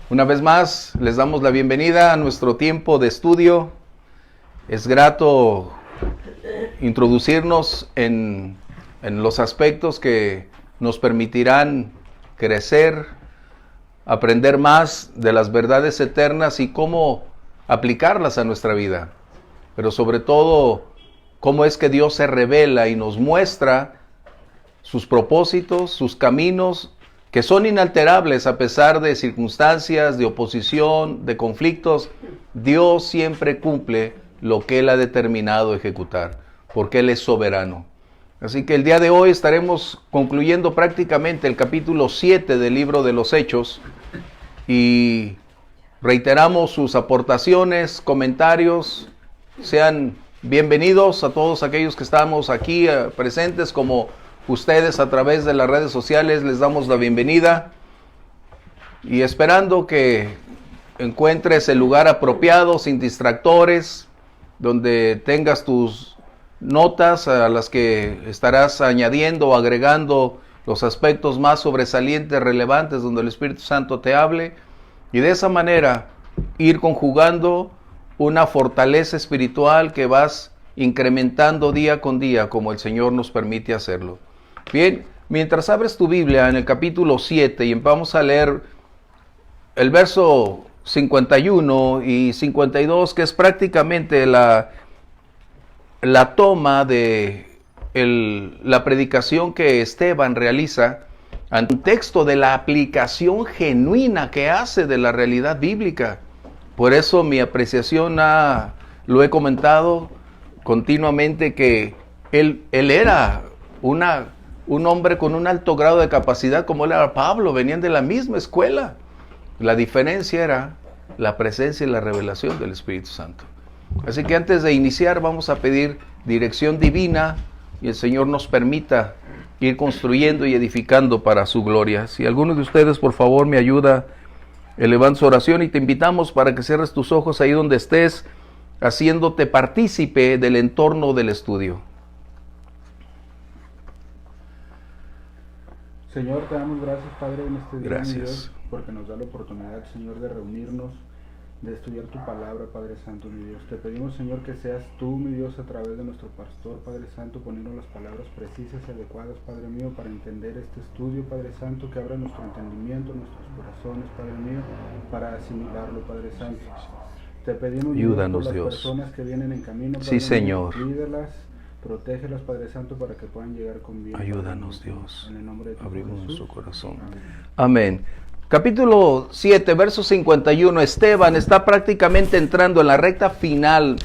Una vez más, les damos la bienvenida a nuestro tiempo de estudio. Es grato introducirnos en los aspectos que nos permitirán crecer, aprender más de las verdades eternas y cómo aplicarlas a nuestra vida. Pero sobre todo, cómo es que Dios se revela y nos muestra sus propósitos, sus caminos, que son inalterables a pesar de circunstancias, de oposición, de conflictos. Dios siempre cumple lo que Él ha determinado ejecutar, porque Él es soberano. Así que el día de hoy estaremos concluyendo prácticamente el capítulo 7 del libro de los Hechos y reiteramos sus aportaciones, comentarios. Sean bienvenidos a todos aquellos que estamos aquí presentes, como ustedes a través de las redes sociales. Les damos la bienvenida y esperando que encuentres el lugar apropiado, sin distractores, donde tengas tus notas a las que estarás añadiendo o agregando los aspectos más sobresalientes, relevantes, donde el Espíritu Santo te hable, y de esa manera ir conjugando una fortaleza espiritual que vas incrementando día con día, como el Señor nos permite hacerlo. Bien, mientras abres tu Biblia en el capítulo 7 y vamos a leer el verso 51 y 52, que es prácticamente la toma de la predicación que Esteban realiza, ante un texto de la aplicación genuina que hace de la realidad bíblica. Por eso mi apreciación lo he comentado continuamente, que él era un hombre con un alto grado de capacidad, como él era Pablo, venían de la misma escuela. La diferencia era la presencia y la revelación del Espíritu Santo. Así que antes de iniciar vamos a pedir dirección divina y el Señor nos permita ir construyendo y edificando para su gloria. Si alguno de ustedes por favor me ayuda elevando su oración, y te invitamos para que cierres tus ojos ahí donde estés, haciéndote partícipe del entorno del estudio. Señor, te damos gracias, Padre, en este día, Gracias. mi Dios, porque nos da la oportunidad, Señor, de reunirnos, de estudiar tu palabra, Padre Santo, mi Dios. Te pedimos, Señor, que seas tú, mi Dios, a través de nuestro pastor, Padre Santo, poniendo las palabras precisas y adecuadas, Padre mío, para entender este estudio, Padre Santo, que abra nuestro entendimiento, nuestros corazones, Padre mío, para asimilarlo, Padre Santo. Te pedimos, Ayúdanos, Dios, por las Dios. personas que vienen en camino, Padre Sí, Señor. mío, cuídalas, protégelas, Padre Santo, para que puedan llegar con bien. Ayúdanos, Dios. En el nombre de tu Abrimos Jesús. nuestro corazón. Amén. Amén. Capítulo 7, verso 51. Esteban está prácticamente entrando en la recta final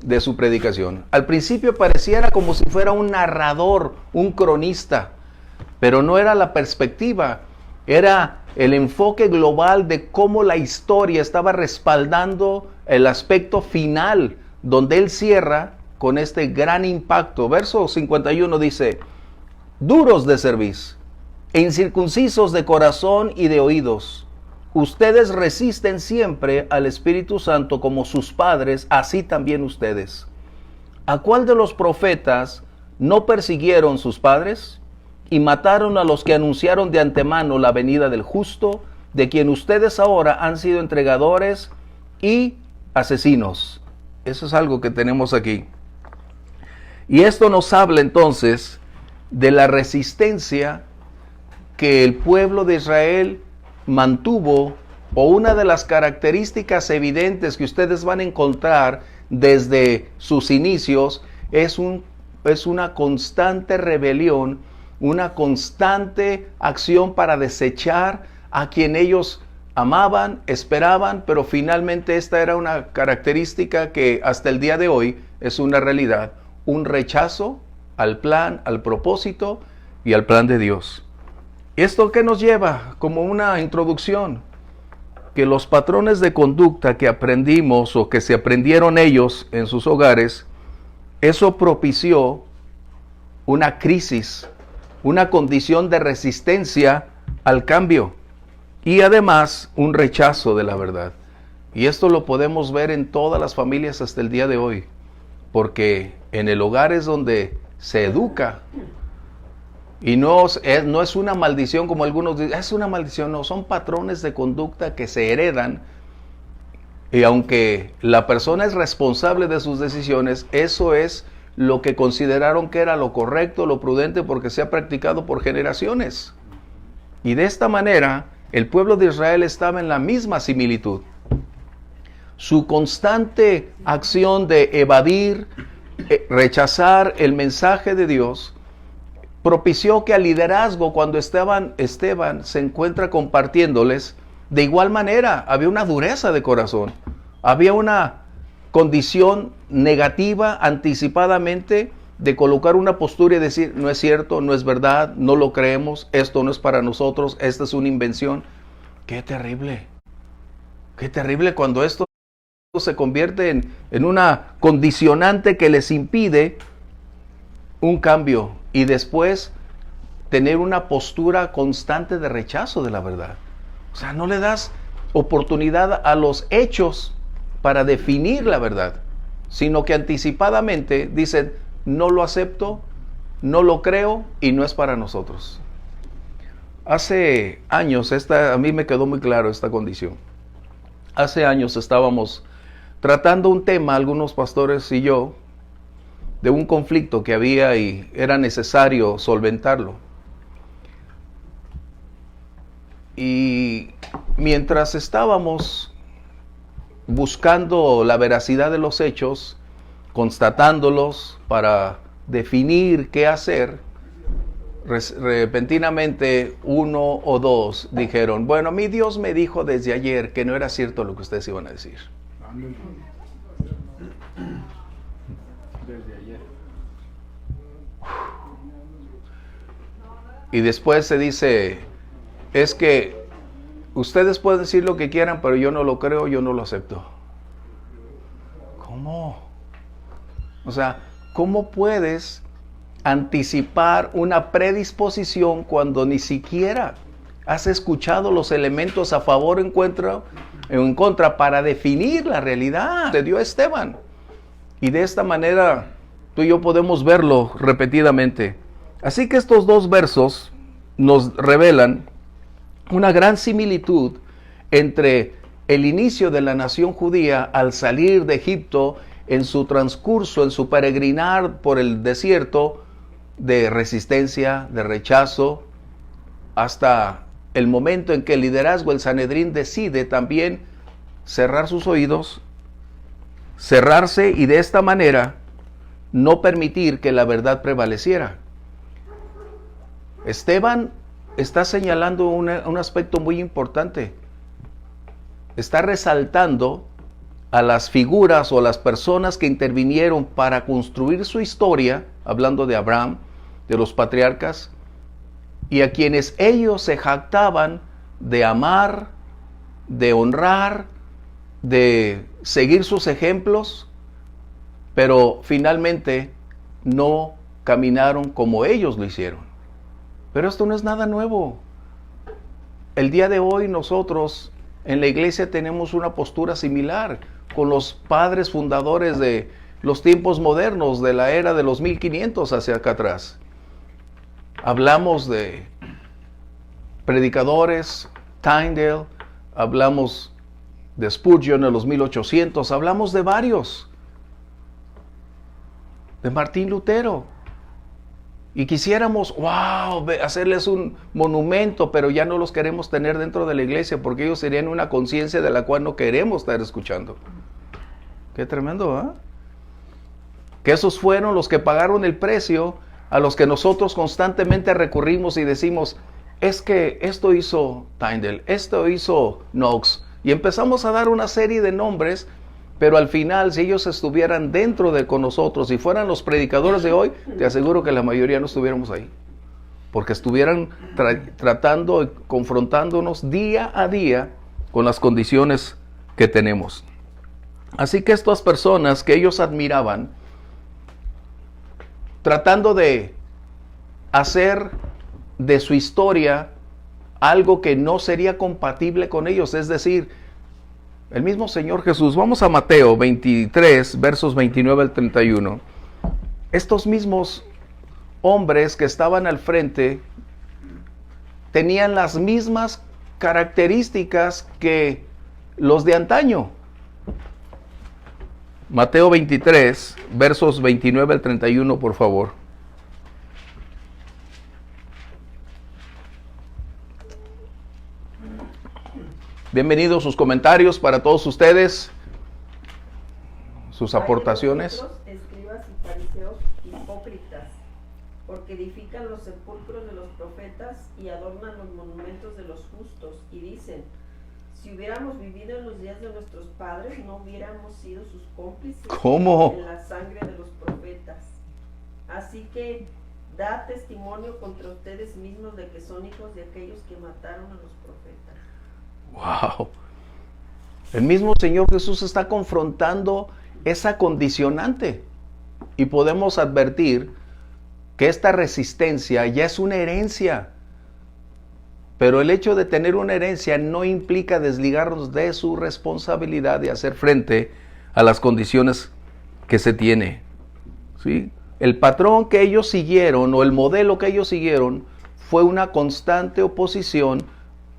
de su predicación. Al principio pareciera como si fuera un narrador, un cronista, pero no era la perspectiva, era el enfoque global de cómo la historia estaba respaldando el aspecto final, donde él cierra con este gran impacto. Verso 51 dice: duros de cerviz, incircuncisos de corazón y de oídos, ustedes resisten siempre al Espíritu Santo como sus padres, así también ustedes. ¿A cuál de los profetas no persiguieron sus padres y mataron a los que anunciaron de antemano la venida del justo, de quien ustedes ahora han sido entregadores y asesinos? Eso es algo que tenemos aquí. Y esto nos habla entonces de la resistencia que el pueblo de Israel mantuvo, o una de las características evidentes que ustedes van a encontrar desde sus inicios es una constante rebelión, una constante acción para desechar a quien ellos amaban, esperaban, pero finalmente esta era una característica que hasta el día de hoy es una realidad, un rechazo al plan, al propósito y al plan de Dios. ¿Esto qué nos lleva? Como una introducción, que los patrones de conducta que aprendimos o que se aprendieron ellos en sus hogares, eso propició una crisis, una condición de resistencia al cambio y además un rechazo de la verdad. Y esto lo podemos ver en todas las familias hasta el día de hoy, porque en el hogar es donde se educa Y no es una maldición como algunos dicen, es una maldición, no, son patrones de conducta que se heredan. Y aunque la persona es responsable de sus decisiones, eso es lo que consideraron que era lo correcto, lo prudente, porque se ha practicado por generaciones. Y de esta manera, el pueblo de Israel estaba en la misma similitud. Su constante acción de evadir, rechazar el mensaje de Dios, propició que al liderazgo, cuando Esteban se encuentra compartiéndoles, de igual manera había una dureza de corazón, había una condición negativa anticipadamente de colocar una postura y decir, no es cierto, no es verdad, no lo creemos, esto no es para nosotros, esta es una invención. Qué terrible cuando esto se convierte en una condicionante que les impide un cambio y después tener una postura constante de rechazo de la verdad. O sea, no le das oportunidad a los hechos para definir la verdad, sino que anticipadamente dicen, no lo acepto, no lo creo y no es para nosotros. Hace años, a mí me quedó muy claro esta condición. Hace años estábamos tratando un tema, algunos pastores y yo, de un conflicto que había y era necesario solventarlo. Y mientras estábamos buscando la veracidad de los hechos, constatándolos para definir qué hacer, repentinamente uno o dos dijeron, bueno, mi Dios me dijo desde ayer que no era cierto lo que ustedes iban a decir. Desde ayer. Y después se dice, es que ustedes pueden decir lo que quieran, pero yo no lo creo, yo no lo acepto. ¿Cómo? O sea, ¿cómo puedes anticipar una predisposición cuando ni siquiera has escuchado los elementos a favor o en contra para definir la realidad? Le dio a Esteban. Y de esta manera tú y yo podemos verlo repetidamente. Así que estos dos versos nos revelan una gran similitud entre el inicio de la nación judía al salir de Egipto, en su transcurso, en su peregrinar por el desierto, de resistencia, de rechazo, hasta el momento en que el liderazgo, el Sanedrín, decide también cerrar sus oídos, cerrarse y de esta manera no permitir que la verdad prevaleciera. Esteban está señalando un aspecto muy importante. Está resaltando a las figuras o a las personas que intervinieron para construir su historia, hablando de Abraham, de los patriarcas, y a quienes ellos se jactaban de amar, de honrar, de seguir sus ejemplos, pero finalmente no caminaron como ellos lo hicieron. Pero esto no es nada nuevo. El día de hoy nosotros en la iglesia tenemos una postura similar con los padres fundadores de los tiempos modernos, de la era de los 1500 hacia acá atrás. Hablamos de predicadores, Tyndale, hablamos de Spurgeon en los 1800, hablamos de varios, de Martín Lutero. Y quisiéramos, hacerles un monumento, pero ya no los queremos tener dentro de la iglesia porque ellos serían una conciencia de la cual no queremos estar escuchando. Qué tremendo, ¿eh? Que esos fueron los que pagaron el precio a los que nosotros constantemente recurrimos y decimos, es que esto hizo Tyndale, esto hizo Knox, y empezamos a dar una serie de nombres. Pero al final, si ellos estuvieran con nosotros y fueran los predicadores de hoy, te aseguro que la mayoría no estuviéramos ahí. Porque estuvieran tratando y confrontándonos día a día con las condiciones que tenemos. Así que estas personas que ellos admiraban, tratando de hacer de su historia algo que no sería compatible con ellos, es decir, el mismo Señor Jesús, vamos a Mateo 23, versos 29 al 31. Estos mismos hombres que estaban al frente tenían las mismas características que los de antaño. Mateo 23, versos 29 al 31, por favor. Bienvenidos sus comentarios para todos ustedes, sus aportaciones. Vosotros, escribas y fariseos hipócritas, porque edifican los sepulcros de los profetas y adornan los monumentos de los justos, y dicen: si hubiéramos vivido en los días de nuestros padres, no hubiéramos sido sus cómplices ¿Cómo? en la sangre de los profetas. Así que da testimonio contra ustedes mismos de que son hijos de aquellos que mataron a los profetas. Wow. El mismo Señor Jesús está confrontando esa condicionante. Y podemos advertir que esta resistencia ya es una herencia. Pero el hecho de tener una herencia no implica desligarnos de su responsabilidad de hacer frente a las condiciones que se tiene. ¿Sí? El patrón que ellos siguieron o el modelo que ellos siguieron fue una constante oposición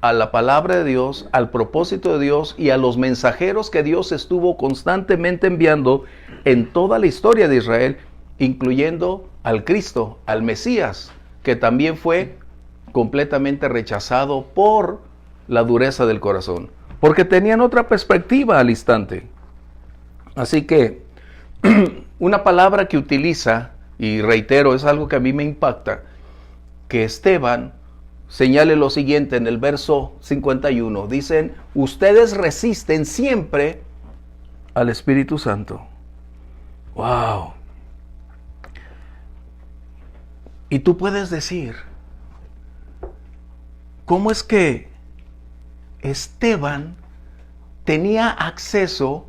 a la palabra de Dios, al propósito de Dios y a los mensajeros que Dios estuvo constantemente enviando en toda la historia de Israel, incluyendo al Cristo, al Mesías, que también fue completamente rechazado por la dureza del corazón, porque tenían otra perspectiva al instante. Así que una palabra que utiliza, y reitero, es algo que a mí me impacta, que Esteban señale lo siguiente en el verso 51. Dicen: ustedes resisten siempre al Espíritu Santo. ¡Wow! Y tú puedes decir, ¿cómo es que Esteban tenía acceso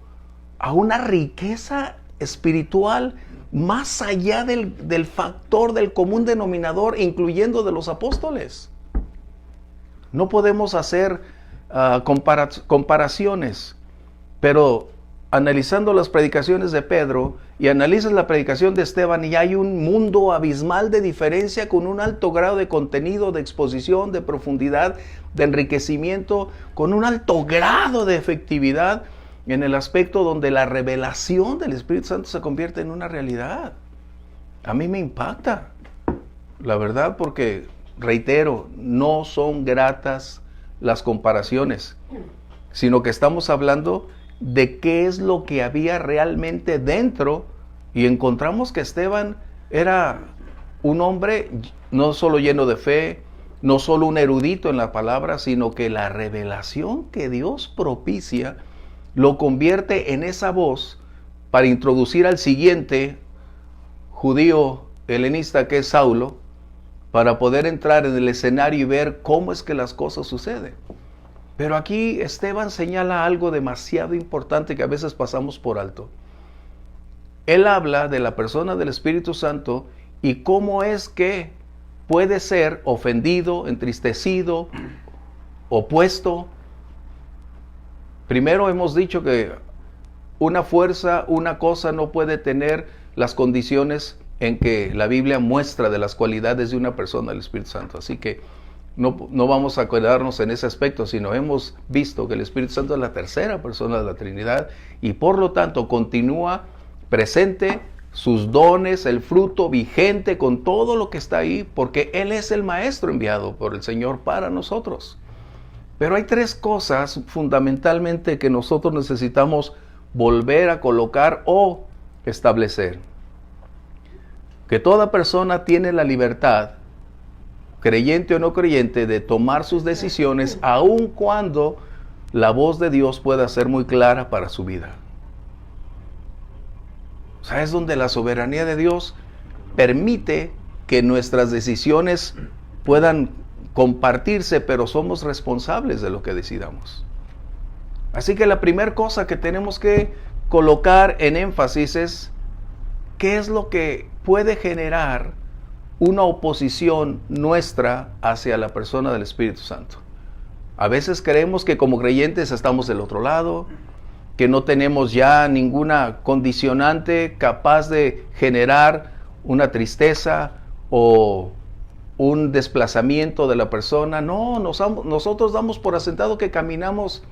a una riqueza espiritual más allá del factor del común denominador, incluyendo de los apóstoles? No podemos hacer comparaciones, pero analizando las predicaciones de Pedro y analizas la predicación de Esteban, y hay un mundo abismal de diferencia, con un alto grado de contenido, de exposición, de profundidad, de enriquecimiento, con un alto grado de efectividad en el aspecto donde la revelación del Espíritu Santo se convierte en una realidad. A mí me impacta, la verdad, porque reitero, no son gratas las comparaciones, sino que estamos hablando de qué es lo que había realmente dentro, y encontramos que Esteban era un hombre no solo lleno de fe, no solo un erudito en la palabra, sino que la revelación que Dios propicia lo convierte en esa voz para introducir al siguiente judío helenista, que es Saulo, para poder entrar en el escenario y ver cómo es que las cosas suceden. Pero aquí Esteban señala algo demasiado importante que a veces pasamos por alto. Él habla de la persona del Espíritu Santo y cómo es que puede ser ofendido, entristecido, opuesto. Primero hemos dicho que una fuerza, una cosa no puede tener las condiciones en que la Biblia muestra de las cualidades de una persona del Espíritu Santo. Así que no vamos a quedarnos en ese aspecto, sino hemos visto que el Espíritu Santo es la tercera persona de la Trinidad y por lo tanto continúa presente, sus dones, el fruto vigente con todo lo que está ahí, porque Él es el Maestro enviado por el Señor para nosotros. Pero hay tres cosas fundamentalmente que nosotros necesitamos volver a colocar o establecer. Que toda persona tiene la libertad, creyente o no creyente, de tomar sus decisiones, aun cuando la voz de Dios pueda ser muy clara para su vida. O sea, es donde la soberanía de Dios permite que nuestras decisiones puedan compartirse, pero somos responsables de lo que decidamos. Así que la primera cosa que tenemos que colocar en énfasis es qué es lo que puede generar una oposición nuestra hacia la persona del Espíritu Santo. A veces creemos que como creyentes estamos del otro lado, que no tenemos ya ninguna condicionante capaz de generar una tristeza o un desplazamiento de la persona. No, nosotros damos por asentado que caminamos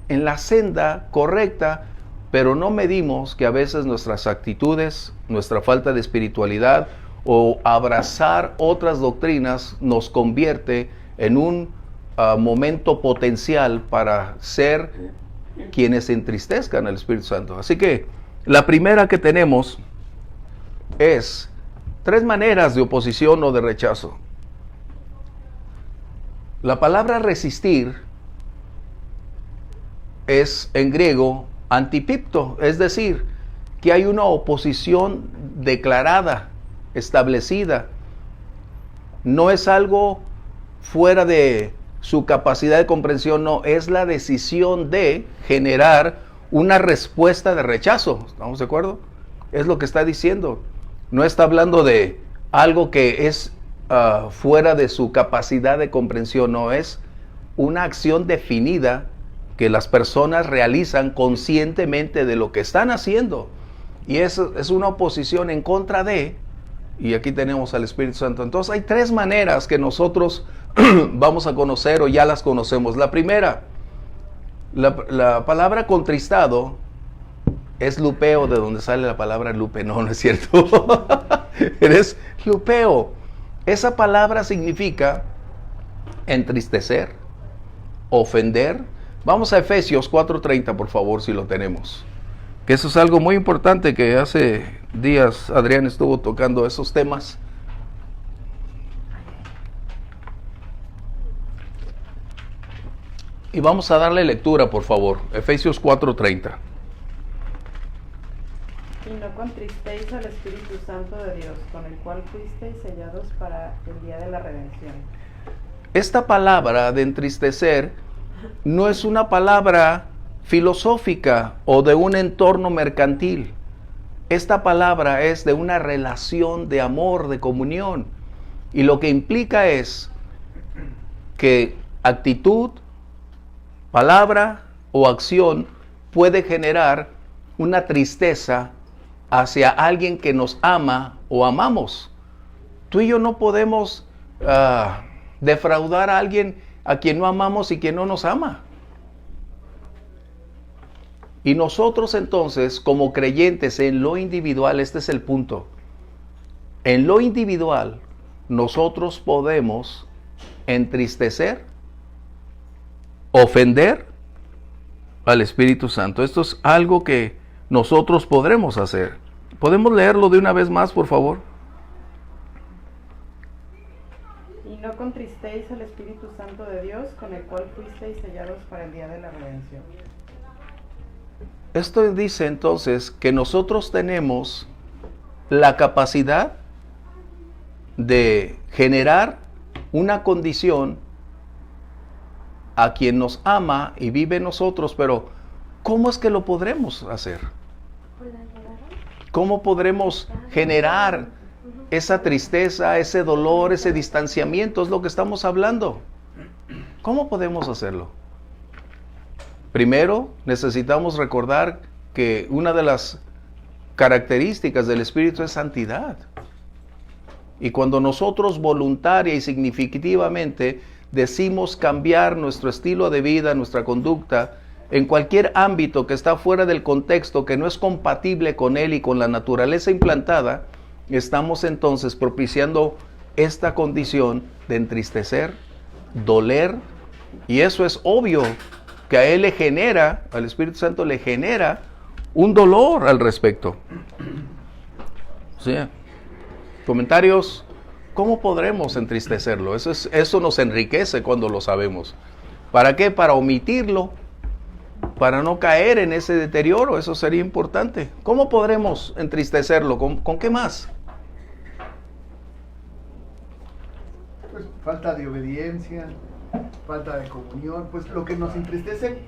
en la senda correcta, pero no medimos que a veces nuestras actitudes, nuestra falta de espiritualidad o abrazar otras doctrinas nos convierte en un momento potencial para ser quienes entristezcan al Espíritu Santo. Así que la primera que tenemos es 3 maneras de oposición o de rechazo. La palabra resistir es en griego antipipto, es decir, que hay una oposición declarada, establecida. No es algo fuera de su capacidad de comprensión, no, es la decisión de generar una respuesta de rechazo. ¿Estamos de acuerdo? Es lo que está diciendo. No está hablando de algo que es fuera de su capacidad de comprensión, no, es una acción definida que las personas realizan conscientemente de lo que están haciendo. Y eso es una oposición en contra de, y aquí tenemos al Espíritu Santo. Entonces hay 3 maneras que nosotros vamos a conocer o ya las conocemos. La primera, la palabra contristado es lupeo, de donde sale la palabra lupe. No, no es cierto. Eres lupeo. Esa palabra significa entristecer, ofender. Vamos a Efesios 4:30, por favor, si lo tenemos. Que eso es algo muy importante, que hace días Adrián estuvo tocando esos temas. Y vamos a darle lectura, por favor. Efesios 4:30. Y no contristéis al Espíritu Santo de Dios, con el cual fuisteis sellados para el día de la redención. Esta palabra de entristecer no es una palabra filosófica o de un entorno mercantil. Esta palabra es de una relación de amor, de comunión. Y lo que implica es que actitud, palabra o acción puede generar una tristeza hacia alguien que nos ama o amamos. Tú y yo no podemos defraudar a alguien a quien no amamos y quien no nos ama. Y nosotros entonces, como creyentes en lo individual, este es el punto. En lo individual, nosotros podemos entristecer, ofender al Espíritu Santo. Esto es algo que nosotros podremos hacer. ¿Podemos leerlo de una vez más, por favor? Y no contristéis al Espíritu Santo de Dios, con el cual fuisteis sellados para el día de la redención. Esto dice entonces que nosotros tenemos la capacidad de generar una condición a quien nos ama y vive en nosotros, pero ¿cómo es que lo podremos hacer? ¿Cómo podremos generar esa tristeza, ese dolor, ese distanciamiento? Es lo que estamos hablando. ¿Cómo podemos hacerlo? Primero, necesitamos recordar que una de las características del Espíritu es santidad. Y cuando nosotros voluntaria y significativamente decimos cambiar nuestro estilo de vida, nuestra conducta, en cualquier ámbito que está fuera del contexto, que no es compatible con él y con la naturaleza implantada, estamos entonces propiciando esta condición de entristecer, doler, y eso es obvio que a él le genera, al Espíritu Santo le genera un dolor al respecto. ¿Sí? Comentarios, ¿cómo podremos entristecerlo? Eso nos enriquece cuando lo sabemos. ¿Para qué? Para omitirlo, para no caer en ese deterioro. Eso sería importante. ¿Cómo podremos entristecerlo? ¿Con qué más? Pues falta de obediencia, falta de comunión, pues lo que nos entristece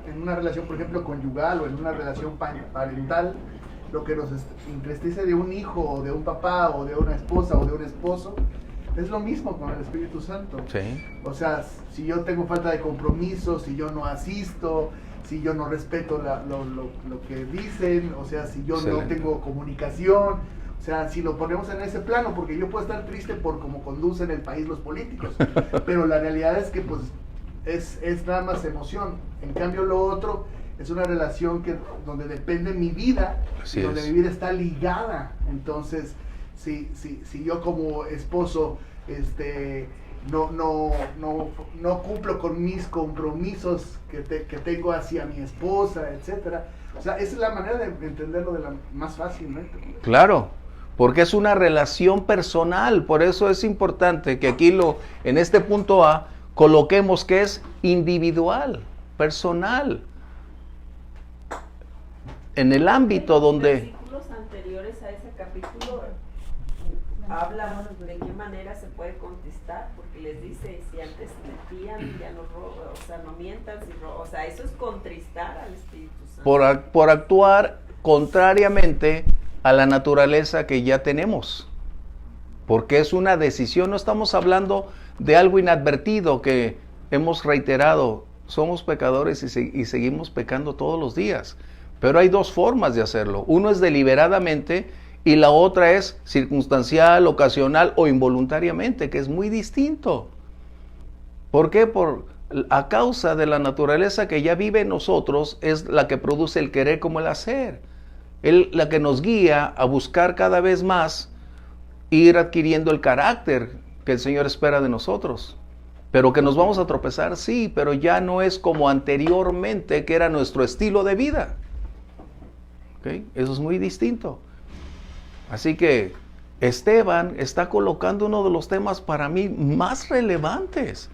en una relación, por ejemplo, conyugal o en una relación parental, lo que nos entristece de un hijo o de un papá o de una esposa o de un esposo, es lo mismo con el Espíritu Santo. Sí. O sea, si yo tengo falta de compromiso, si yo no asisto, si yo no respeto lo que dicen, o sea, si yo Excelente. no tengo comunicación, O sea, si lo ponemos en ese plano, porque yo puedo estar triste por cómo conducen el país los políticos, pero la realidad es que pues es nada más emoción. En cambio lo otro es una relación donde depende mi vida, Así donde es. mi vida está ligada. Entonces, si yo como esposo no cumplo con mis compromisos que tengo hacia mi esposa, etcétera. O sea, esa es la manera de entenderlo de la más fácil, ¿no? Claro, porque es una relación personal, por eso es importante que aquí en este punto A coloquemos que es individual, personal. En el ámbito Los donde... versículos anteriores a ese capítulo hablan de qué manera se puede contestar, porque les dice, si antes mentían, ya no roban, o sea, no mientan, o sea, eso es contristar al Espíritu Santo. por actuar contrariamente a la naturaleza que ya tenemos. Porque es una decisión, no estamos hablando de algo inadvertido que hemos reiterado. Somos pecadores y seguimos pecando todos los días. Pero hay dos formas de hacerlo. Uno es deliberadamente y la otra es circunstancial, ocasional o involuntariamente, que es muy distinto. ¿Por qué? A causa de la naturaleza que ya vive en nosotros es la que produce el querer como el hacer. La que nos guía a buscar cada vez más ir adquiriendo el carácter que el Señor espera de nosotros. Pero que nos vamos a tropezar, sí, pero ya no es como anteriormente, que era nuestro estilo de vida. ¿Okay? Eso es muy distinto. Así que Esteban está colocando uno de los temas para mí más relevantes,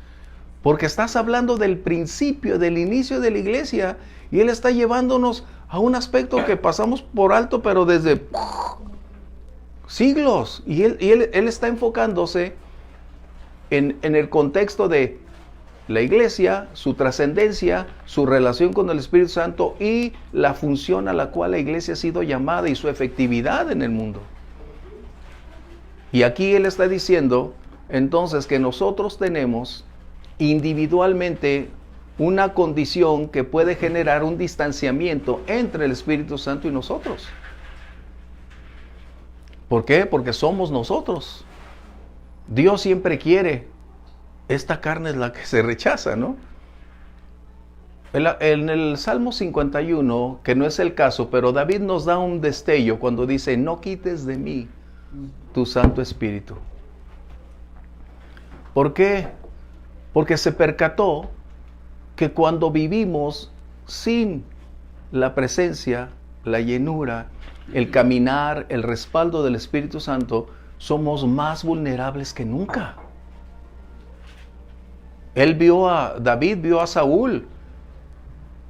porque estás hablando del principio, del inicio de la iglesia, y él está llevándonos a un aspecto que pasamos por alto, pero desde siglos, y él está enfocándose en el contexto de la iglesia, su trascendencia, su relación con el Espíritu Santo y la función a la cual la iglesia ha sido llamada y su efectividad en el mundo. Y aquí él está diciendo entonces que nosotros tenemos individualmente una condición que puede generar un distanciamiento entre el Espíritu Santo y nosotros. ¿Por qué? Porque somos nosotros. Dios siempre quiere. Esta carne es la que se rechaza, ¿no? En el Salmo 51, que no es el caso, pero David nos da un destello cuando dice, no quites de mí tu Santo Espíritu. ¿Por qué? Porque se percató que cuando vivimos sin la presencia, la llenura, el caminar, el respaldo del Espíritu Santo, somos más vulnerables que nunca. David vio a Saúl,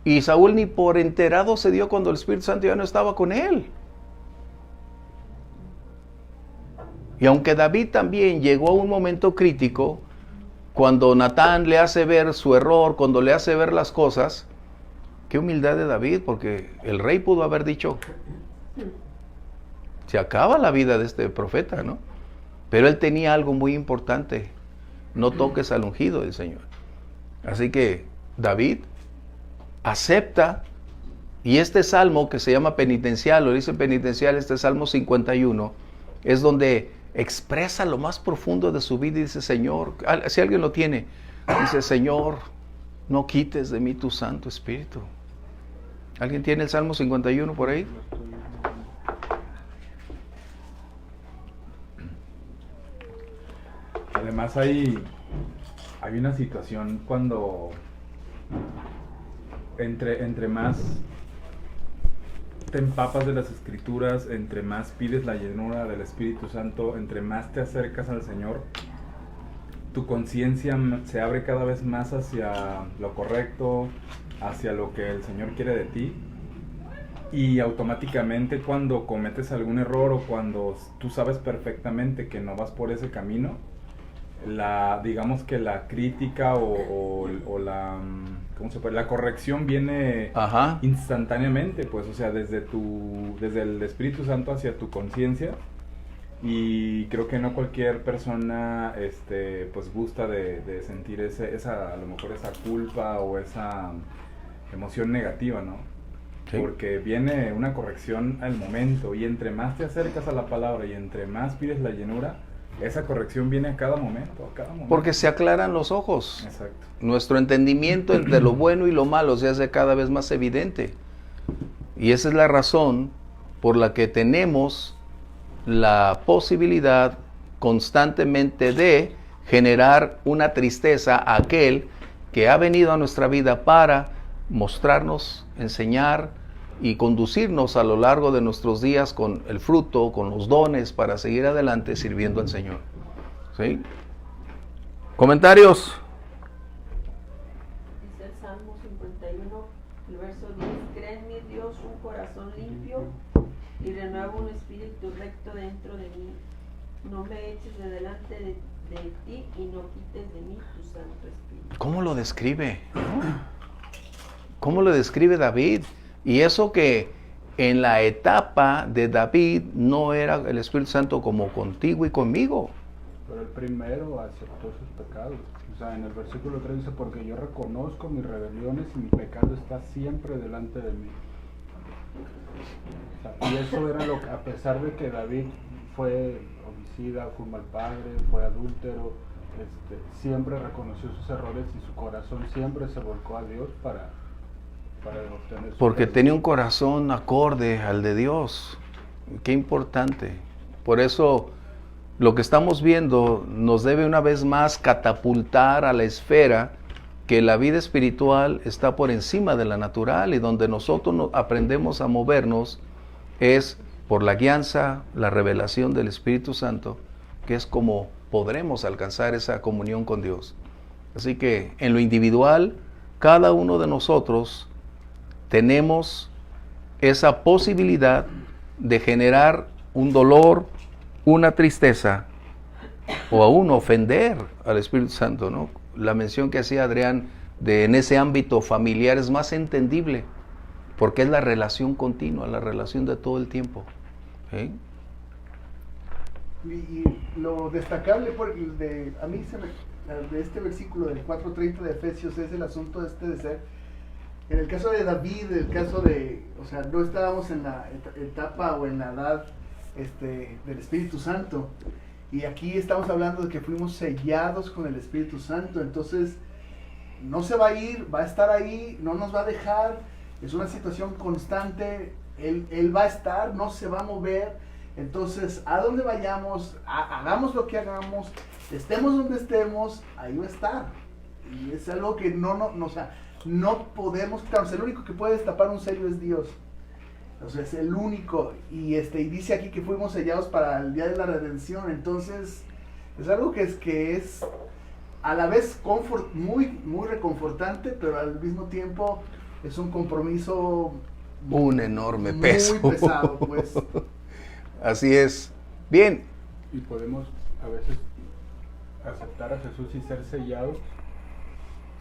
y Saúl ni por enterado se dio cuando el Espíritu Santo ya no estaba con él. Y aunque David también llegó a un momento crítico, cuando Natán le hace ver su error, cuando le hace ver las cosas, qué humildad de David, porque el rey pudo haber dicho, se acaba la vida de este profeta, ¿no? Pero él tenía algo muy importante, no toques al ungido del Señor. Así que David acepta, y este salmo que se llama penitencial, lo dice penitencial, este Salmo 51, es donde expresa lo más profundo de su vida y dice, Señor, si alguien lo tiene, dice, Señor, no quites de mí tu Santo Espíritu. ¿Alguien tiene el Salmo 51 por ahí? Además hay una situación cuando entre más te empapas de las Escrituras, entre más pides la llenura del Espíritu Santo, entre más te acercas al Señor, tu conciencia se abre cada vez más hacia lo correcto, hacia lo que el Señor quiere de ti, y automáticamente cuando cometes algún error o cuando tú sabes perfectamente que no vas por ese camino, digamos que la crítica o la, ¿cómo se puede? La corrección viene instantáneamente, pues, o sea, desde el Espíritu Santo hacia tu conciencia, y creo que no cualquier persona pues gusta de sentir a lo mejor esa culpa o esa emoción negativa, ¿no? Sí. Porque viene una corrección al momento, y entre más te acercas a la palabra y entre más pides la llenura, esa corrección viene a cada momento, Porque se aclaran los ojos. Exacto. Nuestro entendimiento entre lo bueno y lo malo se hace cada vez más evidente. Y esa es la razón por la que tenemos la posibilidad constantemente de generar una tristeza a aquel que ha venido a nuestra vida para mostrarnos, enseñar y conducirnos a lo largo de nuestros días con el fruto, con los dones para seguir adelante sirviendo al Señor. ¿Sí? ¿Comentarios? Dice el Salmo 51, el verso 10, crea en mí, Dios, un corazón limpio y renueva un espíritu recto dentro de mí. No me eches de delante de ti y no quites de mí tu Santo Espíritu. ¿Cómo lo describe? ¿Cómo lo describe David? Y eso que en la etapa de David no era el Espíritu Santo como contigo y conmigo. Pero el primero aceptó sus pecados. O sea, en el versículo 3 dice, porque yo reconozco mis rebeliones y mi pecado está siempre delante de mí. O sea, y eso era lo que, a pesar de que David fue homicida, fue un mal padre, fue adúltero, siempre reconoció sus errores y su corazón siempre se volcó a Dios para obtener su Porque perdón. tenía un corazón acorde al de Dios. Qué importante. Por eso lo que estamos viendo nos debe una vez más catapultar a la esfera que la vida espiritual está por encima de la natural, y donde nosotros aprendemos a movernos es por la guianza, la revelación del Espíritu Santo, que es como podremos alcanzar esa comunión con Dios. Así que en lo individual, cada uno de nosotros tenemos esa posibilidad de generar un dolor, una tristeza, o aún ofender al Espíritu Santo, ¿no? La mención que hacía Adrián de en ese ámbito familiar es más entendible, porque es la relación continua, la relación de todo el tiempo. ¿Sí? Y lo destacable a mí de este versículo del 4:30 de Efesios es el asunto de ser, en el caso de David, el caso de, o sea, no estábamos en la etapa o en la edad del Espíritu Santo, y aquí estamos hablando de que fuimos sellados con el Espíritu Santo. Entonces no se va a ir, va a estar ahí, no nos va a dejar, es una situación constante, él va a estar, no se va a mover. Entonces, a donde vayamos, hagamos lo que hagamos, estemos donde estemos, ahí va a estar. Y es algo que o sea, no podemos quitarnos. El único que puede destapar un sello es Dios. O sea, es el único. Y dice aquí que fuimos sellados para el día de la redención. Entonces, es algo que es a la vez muy, muy reconfortante, pero al mismo tiempo es un compromiso un enorme peso. Muy pesado, pues. Así es. Bien. Y podemos a veces aceptar a Jesús y ser sellados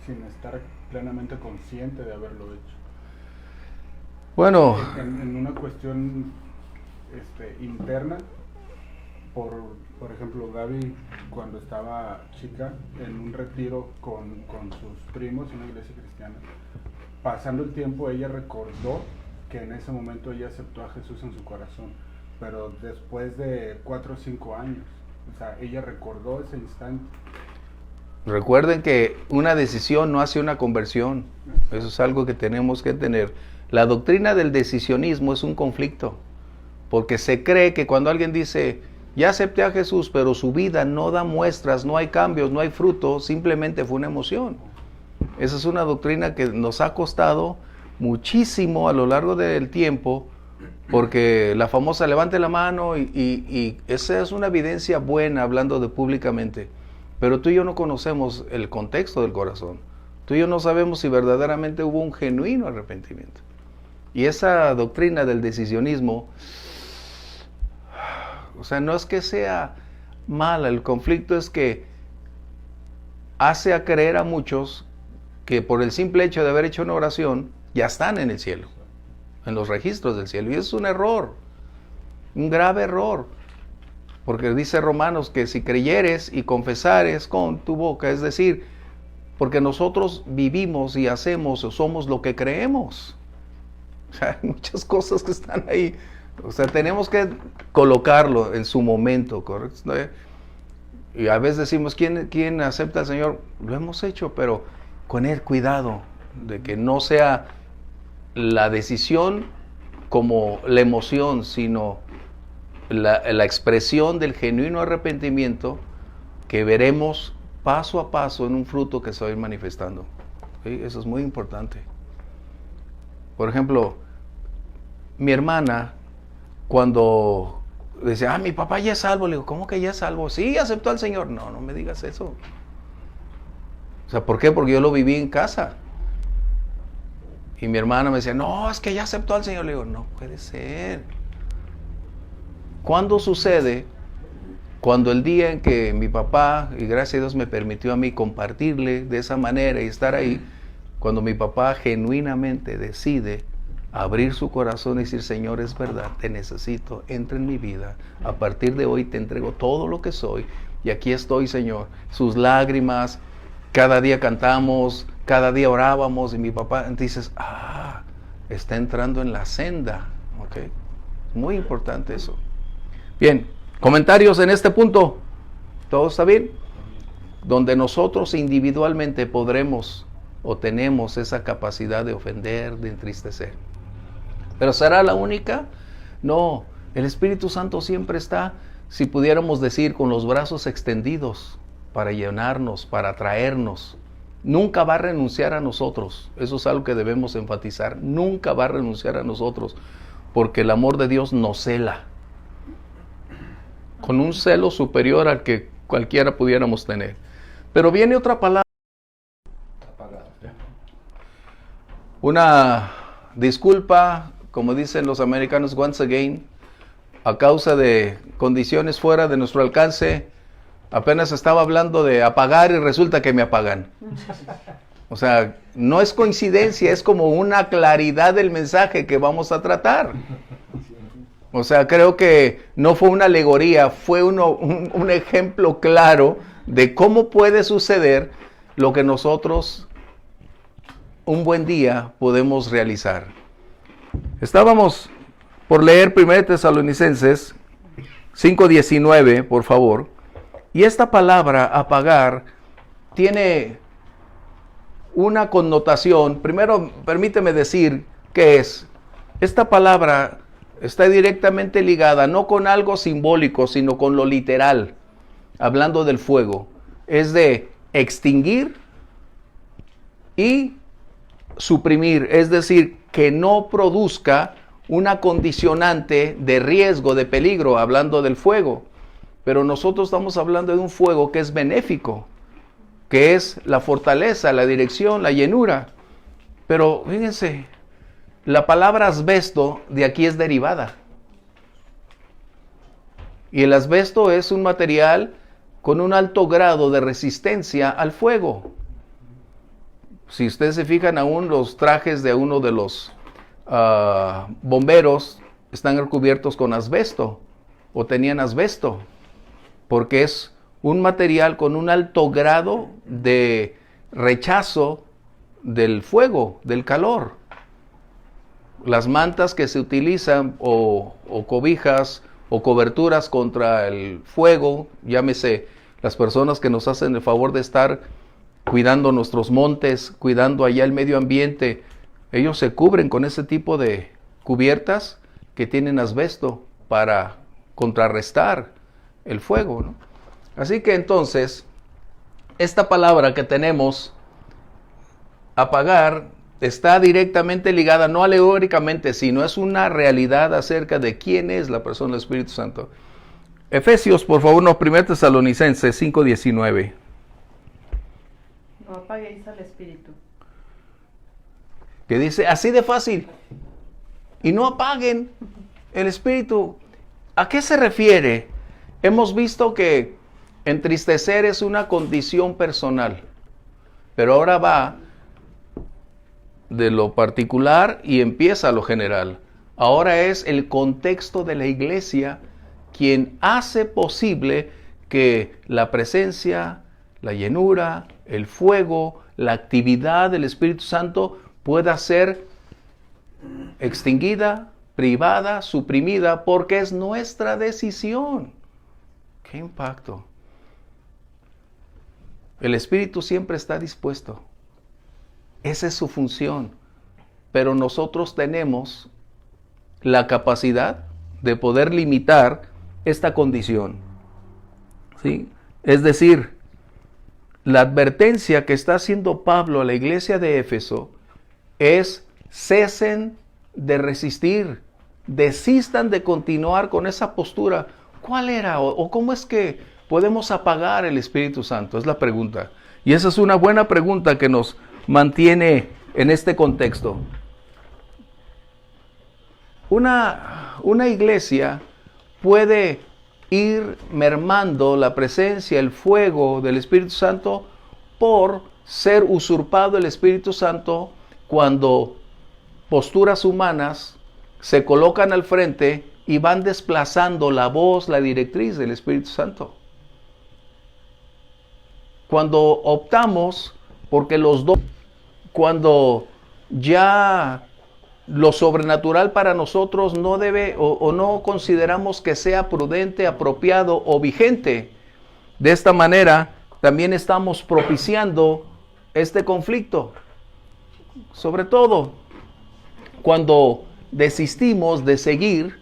sin estar plenamente consciente de haberlo hecho. Bueno. En una cuestión interna, por ejemplo, Gaby, cuando estaba chica, en un retiro con sus primos en una iglesia cristiana, pasando el tiempo, ella recordó que en ese momento ella aceptó a Jesús en su corazón, pero después de 4 o 5 años. O sea, ella recordó ese instante. Recuerden que una decisión no hace una conversión. Eso es algo que tenemos que tener. La doctrina del decisionismo es un conflicto, porque se cree que cuando alguien dice, ya acepté a Jesús, pero su vida no da muestras, no hay cambios, no hay fruto, simplemente fue una emoción. Esa es una doctrina que nos ha costado muchísimo a lo largo del tiempo, porque la famosa levante la mano y esa es una evidencia buena hablando de públicamente, pero tú y yo no conocemos el contexto del corazón. Tú y yo no sabemos si verdaderamente hubo un genuino arrepentimiento. Y esa doctrina del decisionismo, o sea, no es que sea mala, el conflicto es que hace a creer a muchos que por el simple hecho de haber hecho una oración ya están en el cielo, en los registros del cielo. Y eso es un error, un grave error, porque dice Romanos que si creyeres y confesares con tu boca, es decir, porque nosotros vivimos y hacemos o somos lo que creemos. O sea, hay muchas cosas que están ahí. O sea, tenemos que colocarlo en su momento, ¿correcto? ¿No? Y a veces decimos, ¿quién acepta al Señor? Lo hemos hecho, pero con el cuidado de que no sea la decisión como la emoción, sino la expresión del genuino arrepentimiento que veremos paso a paso en un fruto que se va a ir manifestando. ¿Sí? Eso es muy importante. Por ejemplo, mi hermana, cuando decía, mi papá ya es salvo, le digo, ¿cómo que ya es salvo? Sí, aceptó al Señor. No, no me digas eso. O sea, ¿por qué? Porque yo lo viví en casa. Y mi hermana me decía, no, es que ya aceptó al Señor. Le digo, no puede ser. ¿Cuándo sucede? Cuando el día en que mi papá, y gracias a Dios me permitió a mí compartirle de esa manera y estar ahí, cuando mi papá genuinamente decide abrir su corazón y decir, Señor, es verdad, te necesito, entra en mi vida, a partir de hoy te entrego todo lo que soy, y aquí estoy, Señor. Sus lágrimas, cada día cantamos, cada día orábamos, y mi papá, dices, está entrando en la senda, ¿ok? Muy importante eso. Bien, comentarios en este punto. ¿Todo está bien? Donde nosotros individualmente podremos o tenemos esa capacidad de ofender, de entristecer. ¿Pero será la única? No, el Espíritu Santo siempre está, si pudiéramos decir, con los brazos extendidos para llenarnos, para atraernos. Nunca va a renunciar a nosotros. Eso es algo que debemos enfatizar. Nunca va a renunciar a nosotros, porque el amor de Dios nos cela con un celo superior al que cualquiera pudiéramos tener. Pero viene otra palabra. Una disculpa, como dicen los americanos, once again, a causa de condiciones fuera de nuestro alcance. Apenas estaba hablando de apagar y resulta que me apagan. O sea, no es coincidencia, es como una claridad del mensaje que vamos a tratar. O sea, creo que no fue una alegoría, fue un ejemplo claro de cómo puede suceder lo que nosotros un buen día podemos realizar. Estábamos por leer 1 Tesalonicenses 5:19, por favor. Y esta palabra apagar tiene una connotación. Primero, permíteme decir qué es. Esta palabra está directamente ligada no con algo simbólico, sino con lo literal, hablando del fuego. Es de extinguir y suprimir, es decir, que no produzca una condicionante de riesgo, de peligro, hablando del fuego. Pero nosotros estamos hablando de un fuego que es benéfico, que es la fortaleza, la dirección, la llenura. Pero fíjense, la palabra asbesto de aquí es derivada. Y el asbesto es un material con un alto grado de resistencia al fuego. Si ustedes se fijan, aún los trajes de uno de los bomberos están recubiertos con asbesto o tenían asbesto, porque es un material con un alto grado de rechazo del fuego, del calor. Las mantas que se utilizan o cobijas o coberturas contra el fuego, llámese las personas que nos hacen el favor de estar cuidando nuestros montes, cuidando allá el medio ambiente, ellos se cubren con ese tipo de cubiertas que tienen asbesto para contrarrestar el fuego, ¿no? Así que entonces, esta palabra que tenemos, apagar, está directamente ligada, no alegóricamente, sino es una realidad acerca de quién es la persona del Espíritu Santo. Efesios, por favor, 1 Tesalonicenses 5:19. No apaguéis al Espíritu. Que dice, así de fácil, y no apaguen el Espíritu. ¿A qué se refiere? Hemos visto que entristecer es una condición personal, pero ahora va de lo particular y empieza a lo general. Ahora es el contexto de la iglesia quien hace posible que la presencia, la llenura, el fuego, la actividad del Espíritu Santo pueda ser extinguida, privada, suprimida, porque es nuestra decisión. ¡Qué impacto! El Espíritu siempre está dispuesto. Esa es su función. Pero nosotros tenemos la capacidad de poder limitar esta condición. ¿Sí? Es decir, la advertencia que está haciendo Pablo a la iglesia de Éfeso es: cesen de resistir, desistan de continuar con esa postura. ¿Cuál era o cómo es que podemos apagar el Espíritu Santo? Es la pregunta. Y esa es una buena pregunta que nos mantiene en este contexto. Una iglesia puede ir mermando la presencia, el fuego del Espíritu Santo por ser usurpado el Espíritu Santo cuando posturas humanas se colocan al frente y van desplazando la voz, la directriz del Espíritu Santo. Cuando optamos porque cuando ya lo sobrenatural para nosotros no debe o no consideramos que sea prudente, apropiado o vigente, de esta manera también estamos propiciando este conflicto. Sobre todo cuando desistimos de seguir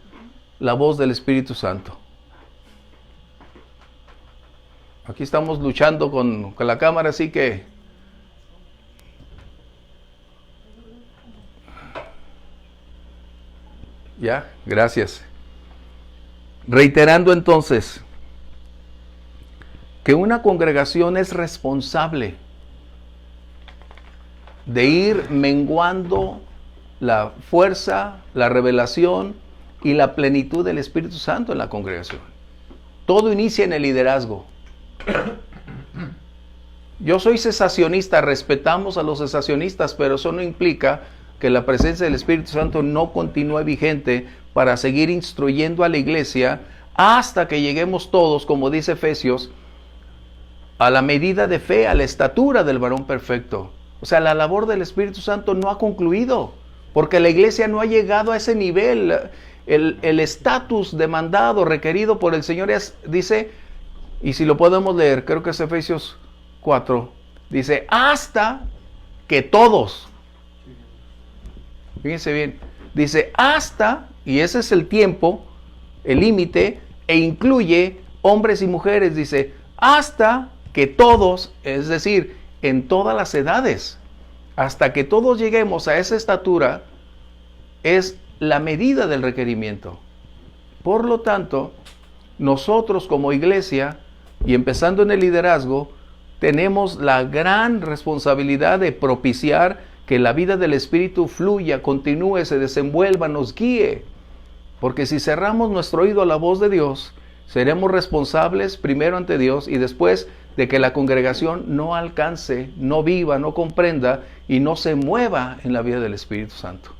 la voz del Espíritu Santo. Aquí estamos luchando con la cámara, así que ya, gracias. Reiterando entonces que una congregación es responsable de ir menguando la fuerza, la revelación y la plenitud del Espíritu Santo en la congregación. Todo inicia en el liderazgo. Yo soy cesacionista, respetamos a los cesacionistas, pero eso no implica que la presencia del Espíritu Santo no continúe vigente para seguir instruyendo a la iglesia hasta que lleguemos todos, como dice Efesios, a la medida de fe, a la estatura del varón perfecto. O sea, la labor del Espíritu Santo no ha concluido, porque la iglesia no ha llegado a ese nivel. El estatus demandado, requerido por el Señor dice, y si lo podemos leer, creo que es Efesios 4, dice, hasta que todos, fíjense bien, dice hasta, y ese es el tiempo, el límite, e incluye hombres y mujeres, dice, hasta que todos, es decir, en todas las edades, hasta que todos lleguemos a esa estatura, es la medida del requerimiento. Por lo tanto, nosotros como iglesia, y empezando en el liderazgo, tenemos la gran responsabilidad de propiciar que la vida del Espíritu fluya, continúe, se desenvuelva, nos guíe. Porque si cerramos nuestro oído a la voz de Dios, seremos responsables primero ante Dios y después de que la congregación no alcance, no viva, no comprenda y no se mueva en la vida del Espíritu Santo.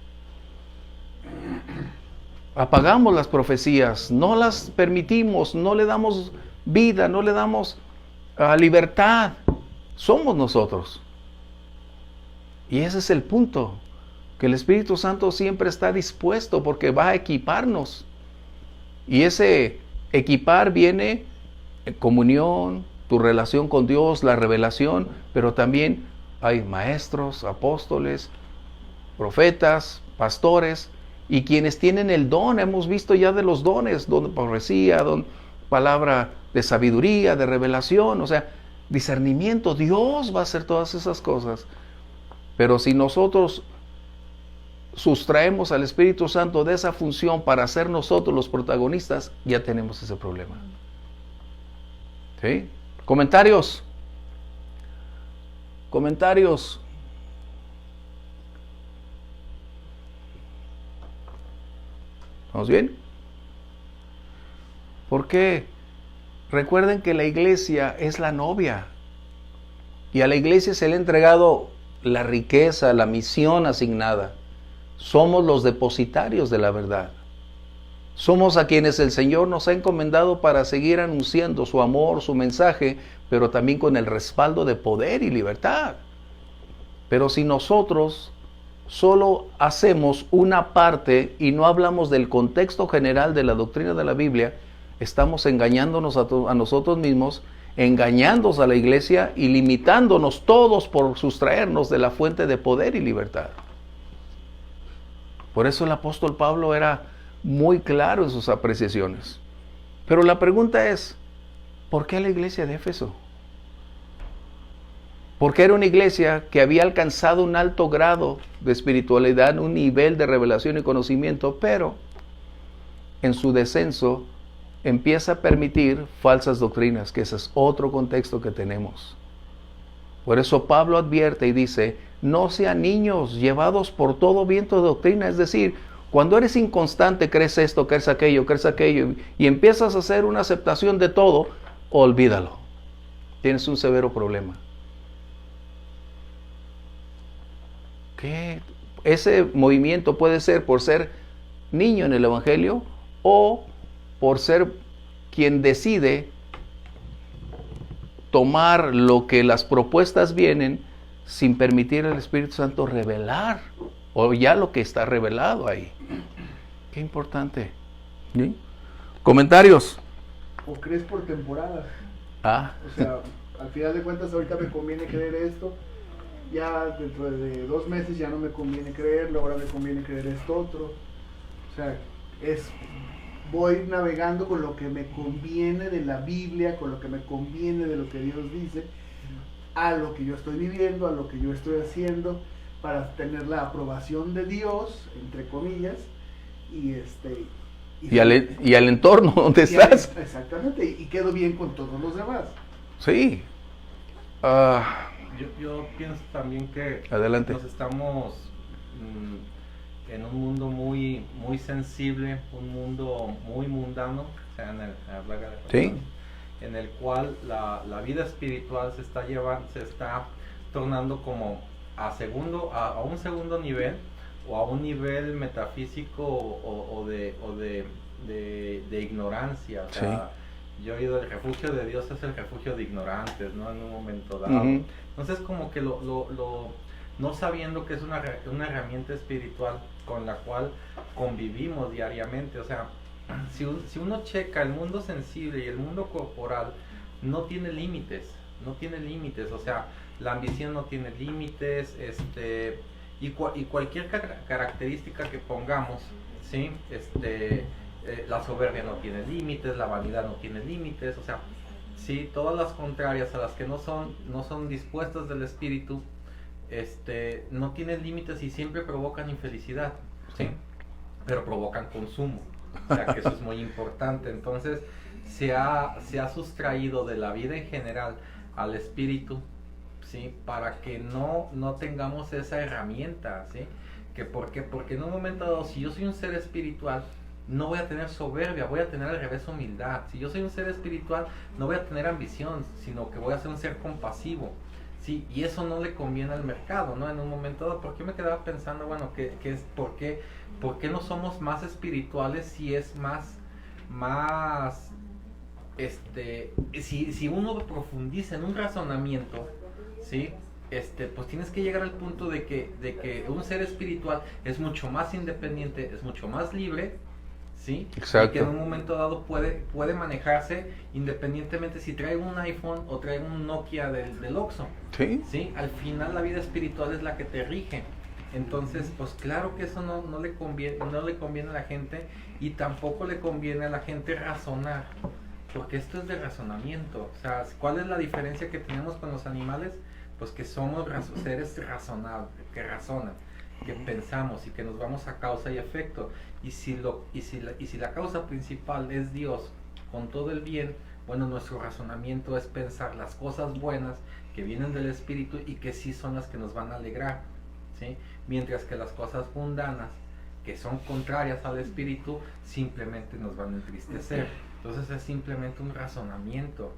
Apagamos las profecías, no las permitimos, no le damos vida, no le damos libertad. Somos nosotros. Y ese es el punto, que el Espíritu Santo siempre está dispuesto porque va a equiparnos. Y ese equipar viene en comunión, tu relación con Dios, la revelación, pero también hay maestros, apóstoles, profetas, pastores, y quienes tienen el don, hemos visto ya de los dones, don de profecía, don palabra de sabiduría, de revelación, o sea, discernimiento. Dios va a hacer todas esas cosas. Pero si nosotros sustraemos al Espíritu Santo de esa función para ser nosotros los protagonistas, ya tenemos ese problema. ¿Sí? ¿Comentarios? ¿Comentarios? ¿Vamos bien? Porque recuerden que la iglesia es la novia. Y a la iglesia se le ha entregado la riqueza, la misión asignada. Somos los depositarios de la verdad. Somos a quienes el Señor nos ha encomendado para seguir anunciando su amor, su mensaje, pero también con el respaldo de poder y libertad. Pero si nosotros solo hacemos una parte y no hablamos del contexto general de la doctrina de la Biblia, estamos engañándonos a nosotros mismos, engañándonos a la iglesia y limitándonos todos por sustraernos de la fuente de poder y libertad. Por eso el apóstol Pablo era muy claro en sus apreciaciones. Pero la pregunta es, ¿por qué la iglesia de Éfeso? Porque era una iglesia que había alcanzado un alto grado de espiritualidad, un nivel de revelación y conocimiento, pero en su descenso empieza a permitir falsas doctrinas, que ese es otro contexto que tenemos. Por eso Pablo advierte y dice, no sean niños llevados por todo viento de doctrina, es decir, cuando eres inconstante, crees esto, crees aquello, y empiezas a hacer una aceptación de todo, olvídalo. Tienes un severo problema. ¿Qué? Ese movimiento puede ser por ser niño en el Evangelio o por ser quien decide tomar lo que las propuestas vienen sin permitir al Espíritu Santo revelar o ya lo que está revelado ahí. Qué importante. ¿Sí? ¿Comentarios? O crees por temporadas. O sea, al final de cuentas ahorita me conviene creer esto, ya dentro de 2 meses ya no me conviene creerlo, ahora me conviene creer esto otro. O sea, voy navegando con lo que me conviene de la Biblia, con lo que me conviene de lo que Dios dice, a lo que yo estoy viviendo, a lo que yo estoy haciendo, para tener la aprobación de Dios, entre comillas, y al entorno donde estás. Exactamente, y quedo bien con todos los demás. Sí. Yo pienso también que Adelante. nos estamos en un mundo muy sensible, un mundo muy mundano, o sea, ¿Sí? En el cual la vida espiritual se está tornando como a un segundo nivel, o a un nivel metafísico o de ignorancia. O sea, sí. Yo he oído, el refugio de Dios es el refugio de ignorantes, ¿no? En un momento dado. Uh-huh. Entonces, como que no sabiendo que es una herramienta espiritual con la cual convivimos diariamente. O sea, si uno checa el mundo sensible y el mundo corporal, no tiene límites. O sea, la ambición no tiene límites, y cualquier característica que pongamos, ¿sí? La soberbia no tiene límites, la vanidad no tiene límites, o sea, sí, todas las contrarias a las que no son dispuestas del espíritu, no tienen límites y siempre provocan infelicidad, ¿sí? Pero provocan consumo, o sea, que eso es muy importante. Entonces se ha sustraído de la vida en general al espíritu, ¿sí? Para que no tengamos esa herramienta, ¿sí? Porque en un momento dado, si yo soy un ser espiritual, no voy a tener soberbia, voy a tener al revés humildad. Si yo soy un ser espiritual, no voy a tener ambición, sino que voy a ser un ser compasivo, ¿sí? Y eso no le conviene al mercado, ¿no? En un momento dado, ¿por qué me quedaba pensando, bueno, por qué no somos más espirituales si es más si uno profundiza en un razonamiento, ¿sí? Pues tienes que llegar al punto de que un ser espiritual es mucho más independiente, es mucho más libre, ¿sí? Exacto. Y que en un momento dado puede manejarse independientemente si trae un iPhone o trae un Nokia del Oxxo. ¿Sí? ¿Sí? Al final la vida espiritual es la que te rige. Entonces, pues claro que eso no le conviene a la gente, y tampoco le conviene a la gente razonar, porque esto es de razonamiento. O sea, ¿cuál es la diferencia que tenemos con los animales? Pues que somos seres razonables, que razonan, que pensamos y que nos vamos a causa y efecto. Y si la causa principal es Dios con todo el bien, bueno, nuestro razonamiento es pensar las cosas buenas que vienen del espíritu y que sí son las que nos van a alegrar, ¿sí? Mientras que las cosas mundanas, que son contrarias al espíritu, simplemente nos van a entristecer. Entonces es simplemente un razonamiento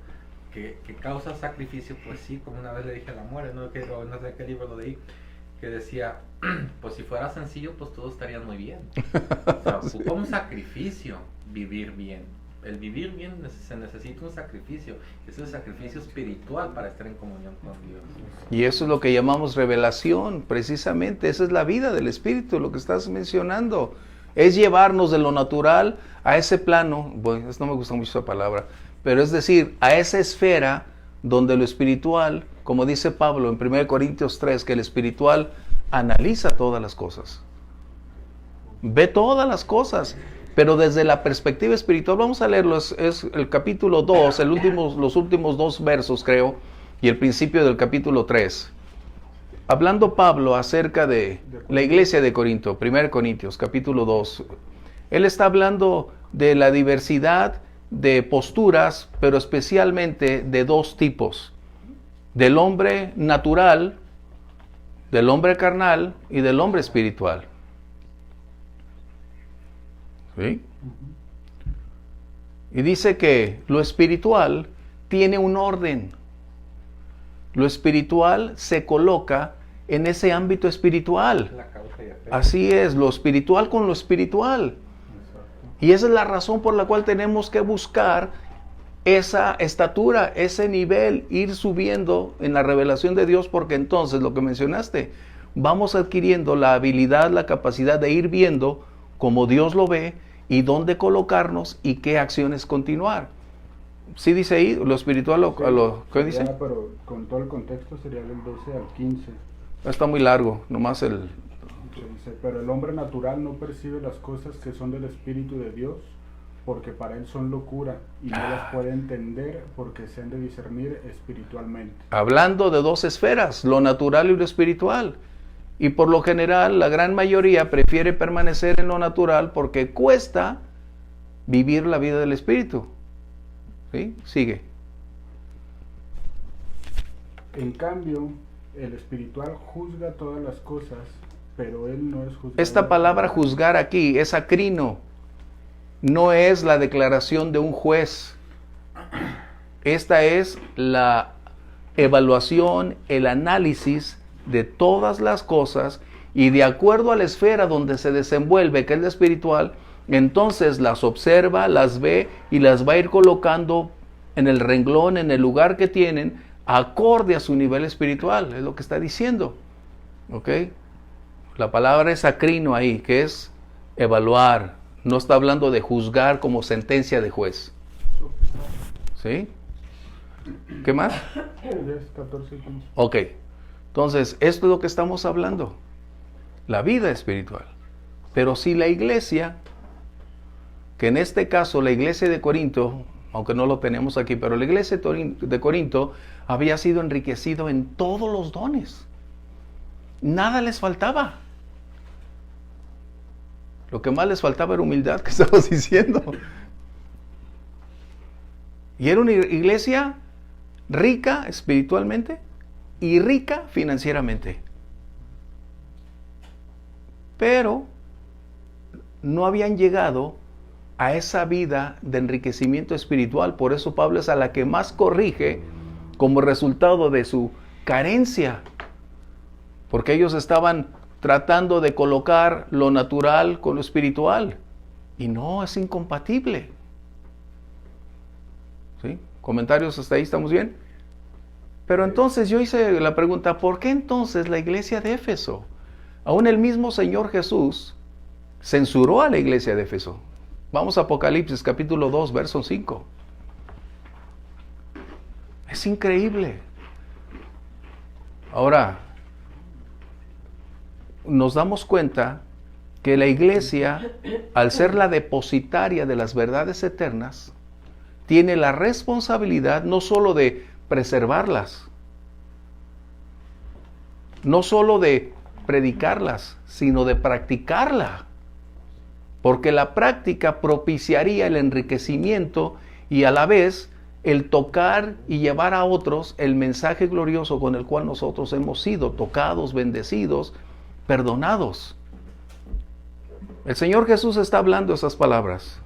que causa sacrificio. Pues sí, como una vez le dije a la mujer, no sé qué libro lo leí, que decía, pues si fuera sencillo, pues todos estarían muy bien. O sea, ocupa un sacrificio vivir bien, el vivir bien se necesita un sacrificio. Es el sacrificio espiritual para estar en comunión con Dios. Y eso es lo que llamamos revelación, precisamente. Esa es la vida del Espíritu, lo que estás mencionando. Es llevarnos de lo natural a ese plano, bueno, no me gusta mucho esa palabra, pero es decir, a esa esfera donde lo espiritual, como dice Pablo en 1 Corintios 3, que el espiritual analiza todas las cosas. Ve todas las cosas, pero desde la perspectiva espiritual. Vamos a leerlo, es el capítulo 2, los últimos 2 versos creo, y el principio del capítulo 3. Hablando Pablo acerca de la iglesia de Corinto, 1 Corintios, capítulo 2, él está hablando de la diversidad de posturas, pero especialmente de 2 tipos, del hombre natural, del hombre carnal y del hombre espiritual. ¿Sí? Y dice que lo espiritual tiene un orden. Lo espiritual se coloca en ese ámbito espiritual. La causa y efecto. Así es, lo espiritual con lo espiritual. Y esa es la razón por la cual tenemos que buscar esa estatura, ese nivel, ir subiendo en la revelación de Dios, porque entonces, lo que mencionaste, vamos adquiriendo la habilidad, la capacidad de ir viendo cómo Dios lo ve y dónde colocarnos y qué acciones continuar. Sí dice ahí, lo espiritual, ¿qué dice? Pero con todo el contexto sería del 12 al 15. Está muy largo, nomás el... Dice, pero el hombre natural no percibe las cosas que son del Espíritu de Dios, porque para él son locura, y no las puede entender porque se han de discernir espiritualmente. Hablando de 2 esferas, lo natural y lo espiritual. Y por lo general, la gran mayoría prefiere permanecer en lo natural porque cuesta vivir la vida del Espíritu. ¿Sí? Sigue. En cambio, el espiritual juzga todas las cosas, pero él no es juzgado. Esta palabra juzgar aquí es acrino. No es la declaración de un juez. Esta es la evaluación, el análisis de todas las cosas, y de acuerdo a la esfera donde se desenvuelve, que es la espiritual, entonces las observa, las ve y las va a ir colocando en el renglón, en el lugar que tienen, acorde a su nivel espiritual. Es lo que está diciendo. ¿Ok? La palabra es acrino ahí, que es evaluar. No está hablando de juzgar como sentencia de juez. ¿Sí? ¿Qué más? 10, 14, 15. Ok. Entonces, esto es lo que estamos hablando. La vida espiritual. Pero si la iglesia, que en este caso la iglesia de Corinto, aunque no lo tenemos aquí, pero la iglesia de Corinto había sido enriquecido en todos los dones. Nada les faltaba. Lo que más les faltaba era humildad, que estamos diciendo. Y era una iglesia rica espiritualmente y rica financieramente. Pero no habían llegado a esa vida de enriquecimiento espiritual. Por eso Pablo es a la que más corrige como resultado de su carencia. Porque ellos estaban tratando de colocar lo natural con lo espiritual. Y no, es incompatible. ¿Sí? ¿Comentarios hasta ahí? ¿Estamos bien? Pero entonces yo hice la pregunta, ¿por qué entonces la iglesia de Éfeso? Aún el mismo Señor Jesús censuró a la iglesia de Éfeso. Vamos a Apocalipsis capítulo 2, verso 5. Es increíble. Ahora, nos damos cuenta que la iglesia, al ser la depositaria de las verdades eternas, tiene la responsabilidad no solo de preservarlas, no solo de predicarlas, sino de practicarla. Porque la práctica propiciaría el enriquecimiento y a la vez el tocar y llevar a otros el mensaje glorioso con el cual nosotros hemos sido tocados, bendecidos, perdonados. El Señor Jesús está hablando esas palabras.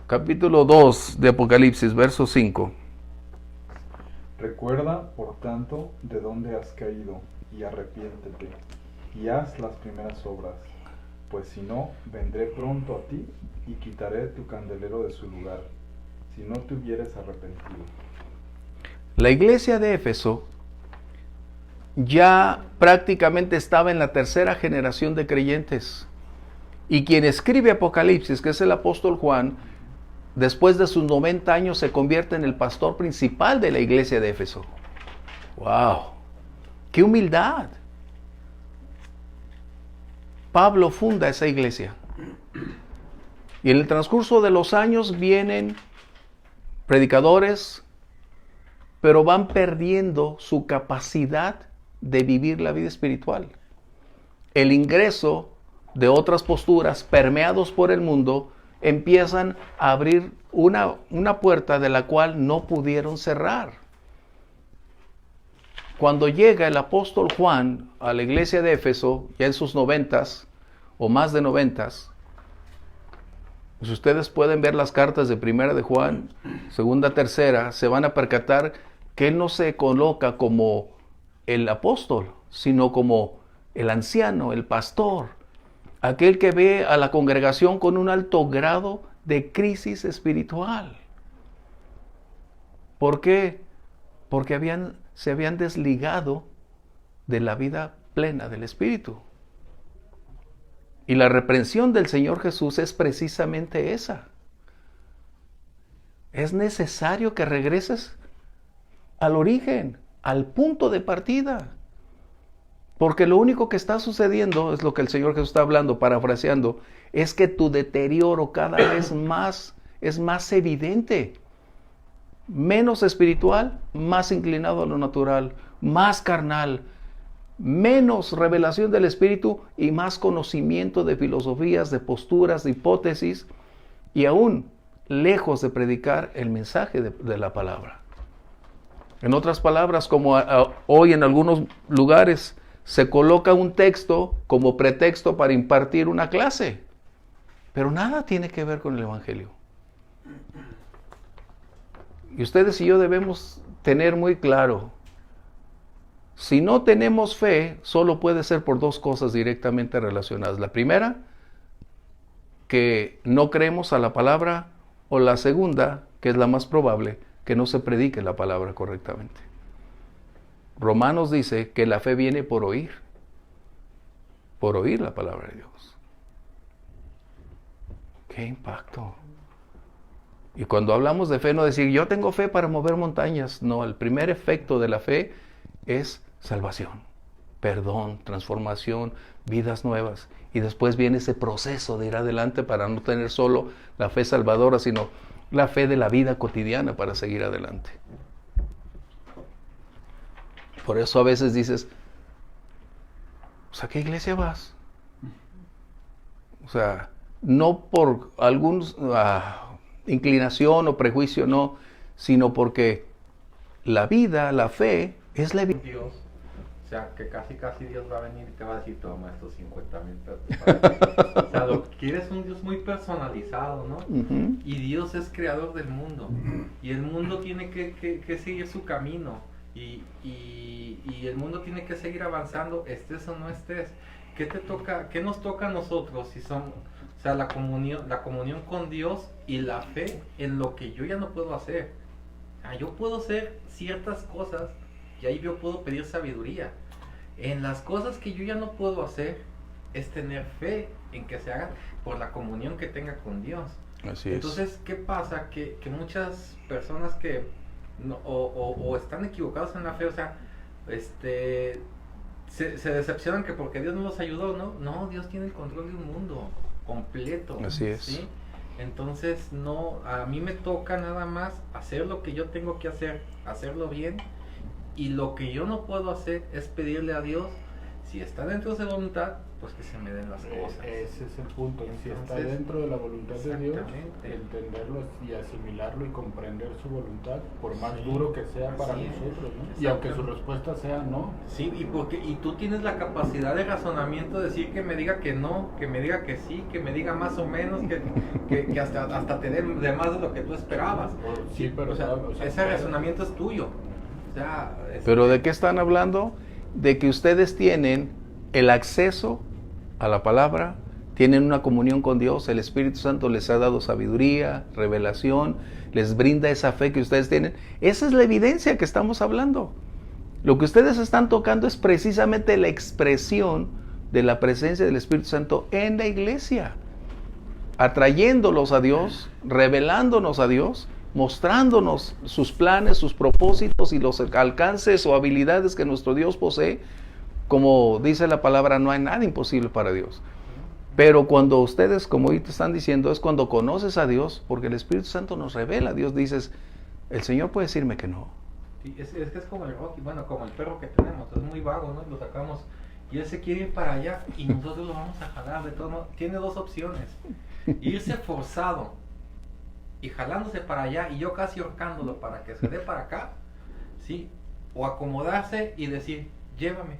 Capítulo 2 de Apocalipsis, verso 5. Recuerda, por tanto, de dónde has caído, y arrepiéntete, y haz las primeras obras. pues si no, vendré pronto a ti y quitaré tu candelero de su lugar, si no te hubieres arrepentido. La iglesia de Éfeso ya prácticamente estaba en la tercera generación de creyentes. Y quien escribe Apocalipsis, que es el apóstol Juan, después de sus 90 años se convierte en el pastor principal de la iglesia de Éfeso. ¡Wow! ¡Qué humildad! Pablo funda esa iglesia. Y en el transcurso de los años vienen predicadores, pero van perdiendo su capacidad de vivir la vida espiritual. El ingreso de otras posturas permeados por el mundo empiezan a abrir una puerta de la cual no pudieron cerrar. Cuando llega el apóstol Juan a la iglesia de Éfeso, ya en sus 90s o más de 90s, si ustedes pueden ver las cartas de Primera de Juan, Segunda, Tercera, se van a percatar que él no se coloca como el apóstol, sino como el anciano, el pastor, aquel que ve a la congregación con un alto grado de crisis espiritual. ¿Por qué? Porque se habían desligado de la vida plena del Espíritu. Y la reprensión del Señor Jesús es precisamente esa. Es necesario que regreses al origen, al punto de partida. Porque lo único que está sucediendo, es lo que el Señor Jesús está hablando, parafraseando, es que tu deterioro cada vez más es más evidente. Menos espiritual, más inclinado a lo natural, más carnal, menos revelación del Espíritu y más conocimiento de filosofías, de posturas, de hipótesis, y aún lejos de predicar el mensaje de la palabra. En otras palabras, como hoy en algunos lugares se coloca un texto como pretexto para impartir una clase, pero nada tiene que ver con el Evangelio. Y ustedes y yo debemos tener muy claro, si no tenemos fe, solo puede ser por dos cosas directamente relacionadas. La primera, que no creemos a la palabra, o la segunda, que es la más probable, que no se predique la palabra correctamente. Romanos dice que la fe viene por oír la palabra de Dios. ¡Qué impacto! Y cuando hablamos de fe, no decir, yo tengo fe para mover montañas. No, el primer efecto de la fe es salvación, perdón, transformación, vidas nuevas. Y después viene ese proceso de ir adelante para no tener solo la fe salvadora, sino la fe de la vida cotidiana para seguir adelante. Por eso a veces dices, ¿a qué iglesia vas? O sea, no por alguna inclinación o prejuicio, no, sino porque la vida, la fe, es la vida. Dios, o sea, que casi Dios va a venir y te va a decir, toma estos 50,000 pesos. O sea, lo que quieres es un Dios muy personalizado, ¿no? Uh-huh. Y Dios es creador del mundo. Y el mundo tiene que seguir su camino. Y el mundo tiene que seguir avanzando, estés o no estés. ¿Qué te toca? ¿Qué nos toca a nosotros si son, o sea, la comunión con Dios y la fe en lo que yo ya no puedo hacer? Yo puedo hacer ciertas cosas y ahí yo puedo pedir sabiduría. En las cosas que yo ya no puedo hacer es tener fe en que se hagan por la comunión que tenga con Dios. Así es. Entonces, ¿qué pasa? Que muchas personas que no, o están equivocados en la fe, o sea, se decepcionan que porque Dios no los ayudó, no, Dios tiene el control de un mundo completo. Así es. ¿Sí? Entonces, no, a mí me toca nada más hacer lo que yo tengo que hacer, hacerlo bien, y lo que yo no puedo hacer es pedirle a Dios, si está dentro de su voluntad, pues que se me den las cosas. Ese es el punto. Si está Entonces, dentro de la voluntad de Dios, exactamente. entenderlo y asimilarlo y comprender su voluntad, por más duro que sea para Así es. nosotros, ¿no? Y aunque su respuesta sea no. Sí, y tú tienes la capacidad de razonamiento de decir que me diga que no, que me diga que sí, que me diga más o menos, que hasta te dé de más de lo que tú esperabas. Sí, pero O sea, ese razonamiento es tuyo. O sea, ¿Pero de qué están hablando? De que ustedes tienen el acceso a la palabra, tienen una comunión con Dios, el Espíritu Santo les ha dado sabiduría, revelación, les brinda esa fe que ustedes tienen. Esa es la evidencia que estamos hablando. Lo que ustedes están tocando es precisamente la expresión de la presencia del Espíritu Santo en la iglesia, atrayéndolos a Dios, revelándonos a Dios, mostrándonos sus planes, sus propósitos y los alcances o habilidades que nuestro Dios posee. Como dice la palabra, no hay nada imposible para Dios. Pero cuando ustedes, como ahorita están diciendo, es cuando conoces a Dios, porque el Espíritu Santo nos revela. Dios dices, el Señor puede decirme que no. Sí, es que es como el Rocky, bueno, como el perro que tenemos, es muy vago, ¿no? Lo sacamos y él se quiere ir para allá y nosotros lo vamos a jalar. De todo modo, tiene dos opciones: irse forzado y jalándose para allá y yo casi ahorcándolo para que se dé para acá, ¿sí? O acomodarse y decir, llévame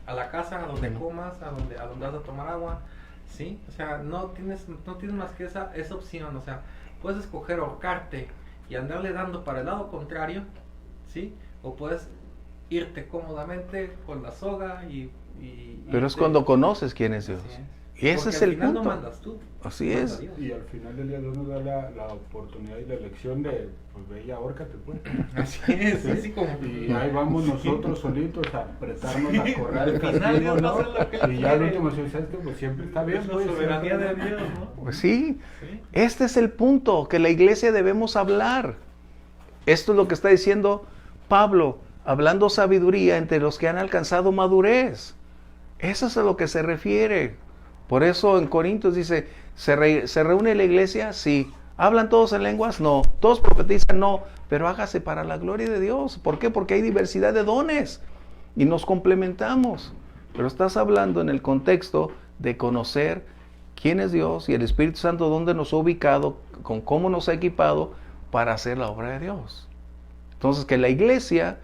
a la casa, a donde comas, a donde vas a tomar agua, ¿sí? O sea, no tienes más que esa opción. O sea, puedes escoger ahorcarte y andarle dando para el lado contrario, ¿sí? O puedes irte cómodamente con la soga Pero es cuando conoces quién es Dios. Y ese es el punto. No mandas tú. Así es. Y al final del día Dios nos da la oportunidad y la elección de, pues ve y ahórcate, pues. Así es, ¿Sí? así como. Y ahí vamos nosotros solitos a apretarnos la correa del al final castigo, Dios ¿no? va a hacer lo que Y ya al quiere. último, ¿sabes qué? Pues siempre está bien, Es la pues. soberanía de siempre- Dios, ¿no? Pues sí, Sí. este es el punto que la iglesia debemos hablar. Esto es lo que está diciendo Pablo, hablando sabiduría entre los que han alcanzado madurez. Eso es a lo que se refiere. Por eso en Corintios dice, ¿se reúne la iglesia? Sí. ¿Hablan todos en lenguas? No. ¿Todos profetizan? No. Pero hágase para la gloria de Dios. ¿Por qué? Porque hay diversidad de dones y nos complementamos. Pero estás hablando en el contexto de conocer quién es Dios y el Espíritu Santo dónde nos ha ubicado, con cómo nos ha equipado para hacer la obra de Dios. Entonces, que la iglesia,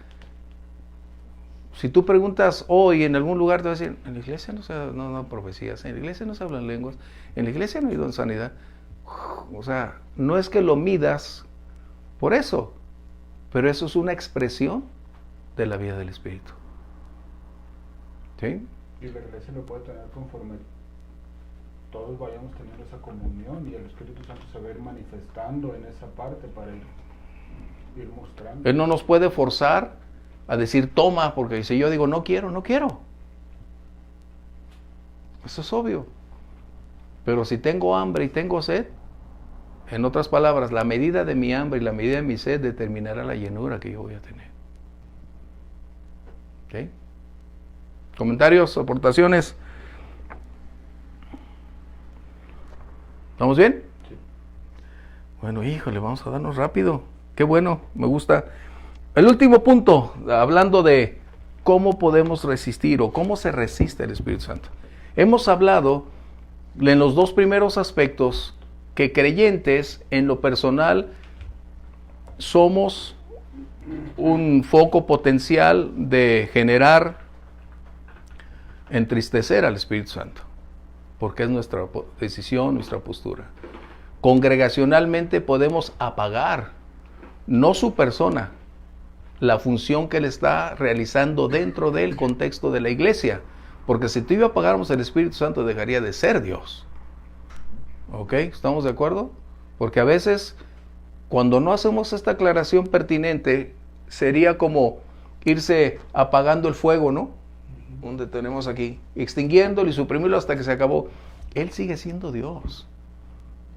si tú preguntas hoy en algún lugar, te va a decir, en la iglesia no hay profecías, en la iglesia no se hablan lenguas, en la iglesia no hay don sanidad. O sea, no es que lo midas por eso, pero eso es una expresión de la vida del Espíritu. ¿Sí? Y la iglesia lo puede tener conforme todos vayamos teniendo esa comunión y el Espíritu Santo se va a ir manifestando en esa parte para ir mostrando. Él no nos puede forzar a decir toma, porque si yo digo no quiero, no quiero. Eso es obvio. Pero si tengo hambre y tengo sed, en otras palabras, la medida de mi hambre y la medida de mi sed determinará la llenura que yo voy a tener. ¿Ok? ¿Comentarios, aportaciones? ¿Estamos bien? Sí. Bueno, híjole, vamos a darnos rápido. Qué bueno, me gusta. El último punto, hablando de cómo podemos resistir o cómo se resiste el Espíritu Santo. Hemos hablado en los dos primeros aspectos que creyentes en lo personal somos un foco potencial de generar entristecer al Espíritu Santo, porque es nuestra decisión, nuestra postura. Congregacionalmente podemos apagar, no su persona, la función que Él está realizando dentro del contexto de la iglesia, porque si tú y yo apagáramos el Espíritu Santo dejaría de ser Dios. ¿Ok? ¿Estamos de acuerdo? Porque a veces cuando no hacemos esta aclaración pertinente sería como irse apagando el fuego, ¿no? Donde tenemos aquí, extinguiéndolo y suprimirlo hasta que se acabó. Él sigue siendo Dios,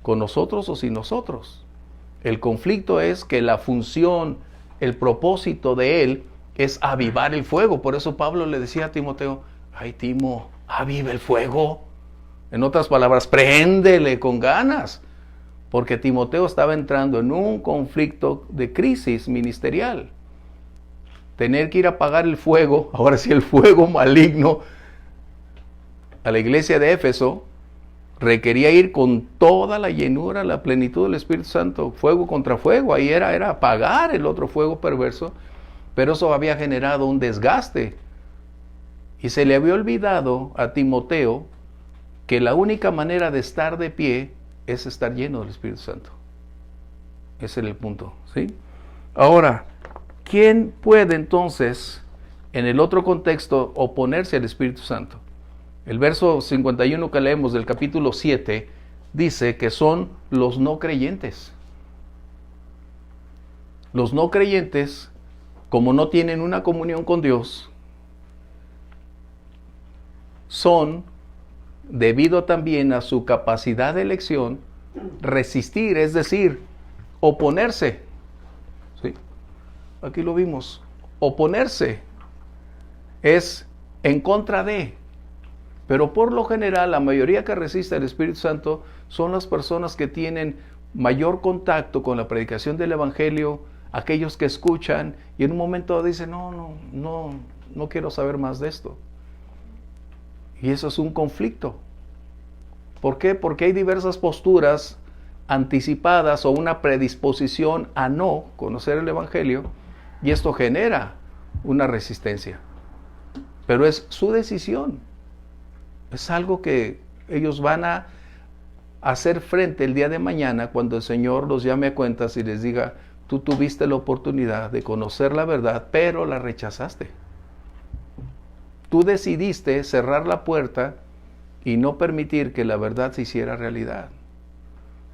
con nosotros o sin nosotros. El conflicto es que la función, el propósito de Él es avivar el fuego. Por eso Pablo le decía a Timoteo, ay Timo, aviva el fuego. En otras palabras, préndele con ganas. Porque Timoteo estaba entrando en un conflicto de crisis ministerial. Tener que ir a apagar el fuego, ahora sí el fuego maligno, a la iglesia de Éfeso, requería ir con toda la llenura, la plenitud del Espíritu Santo, fuego contra fuego. Ahí era apagar el otro fuego perverso, pero eso había generado un desgaste. Y se le había olvidado a Timoteo que la única manera de estar de pie es estar lleno del Espíritu Santo. Ese era el punto, ¿sí? Ahora, ¿quién puede entonces, en el otro contexto, oponerse al Espíritu Santo? El verso 51 que leemos del capítulo 7 dice que son los no creyentes. Los no creyentes, como no tienen una comunión con Dios, son, debido también a su capacidad de elección, resistir, es decir, oponerse. ¿Sí? Aquí lo vimos. Oponerse es en contra de. Pero por lo general, la mayoría que resiste al Espíritu Santo son las personas que tienen mayor contacto con la predicación del Evangelio, aquellos que escuchan y en un momento dicen, no quiero saber más de esto. Y eso es un conflicto. ¿Por qué? Porque hay diversas posturas anticipadas o una predisposición a no conocer el Evangelio y esto genera una resistencia. Pero es su decisión. Es algo que ellos van a hacer frente el día de mañana cuando el Señor los llame a cuentas y les diga, tú tuviste la oportunidad de conocer la verdad, pero la rechazaste. Tú decidiste cerrar la puerta y no permitir que la verdad se hiciera realidad.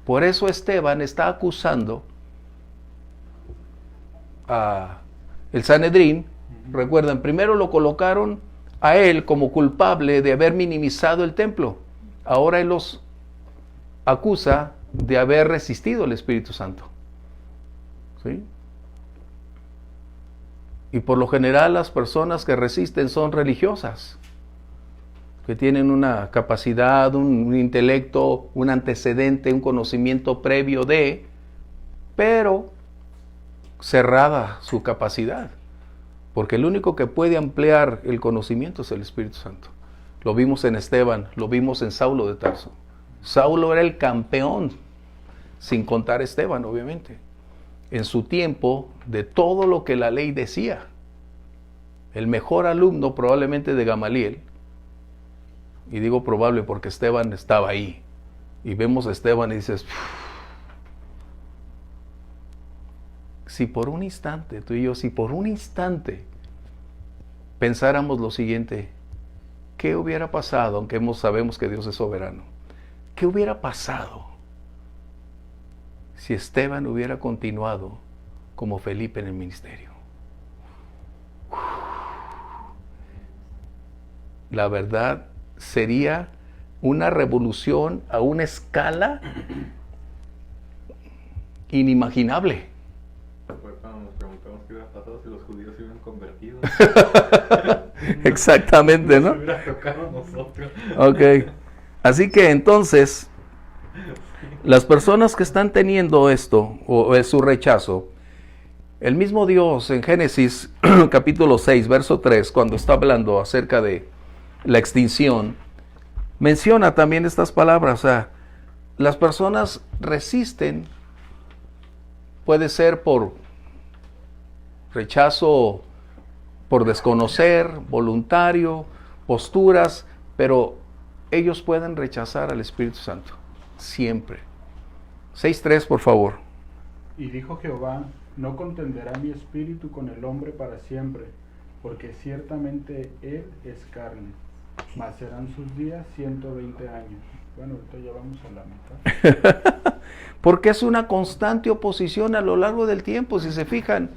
Por eso Esteban está acusando a el Sanedrín. Recuerdan, primero lo colocaron a él como culpable de haber minimizado el templo. Ahora él los acusa de haber resistido al Espíritu Santo. ¿Sí? Y por lo general las personas que resisten son religiosas, que tienen una capacidad, un intelecto, un antecedente, un conocimiento previo de, pero cerrada su capacidad. Porque el único que puede ampliar el conocimiento es el Espíritu Santo. Lo vimos en Esteban, lo vimos en Saulo de Tarso. Saulo era el campeón, sin contar Esteban, obviamente, en su tiempo de todo lo que la ley decía. El mejor alumno probablemente de Gamaliel, y digo probable porque Esteban estaba ahí. Y vemos a Esteban y dices, si por un instante, tú y yo, si por un instante pensáramos lo siguiente, ¿qué hubiera pasado? Aunque sabemos que Dios es soberano. ¿Qué hubiera pasado si Esteban hubiera continuado como Felipe en el ministerio? La verdad sería una revolución a una escala inimaginable. Fue cuando nos preguntamos qué hubiera pasado si los judíos se hubieran convertido. Exactamente, ¿no? Nos hubiera tocado a nosotros. Ok. Así que entonces, las personas que están teniendo esto, o es su rechazo, el mismo Dios en Génesis capítulo 6, verso 3, cuando está hablando acerca de la extinción, menciona también estas palabras. O sea, las personas resisten, puede ser por rechazo, por desconocer, voluntario, posturas, pero ellos pueden rechazar al Espíritu Santo, siempre. 6.3, por favor. Y dijo Jehová, no contenderá mi espíritu con el hombre para siempre, porque ciertamente él es carne, mas serán sus días 120 años. Bueno, ahorita ya vamos a la mitad. Porque es una constante oposición a lo largo del tiempo. Si se fijan,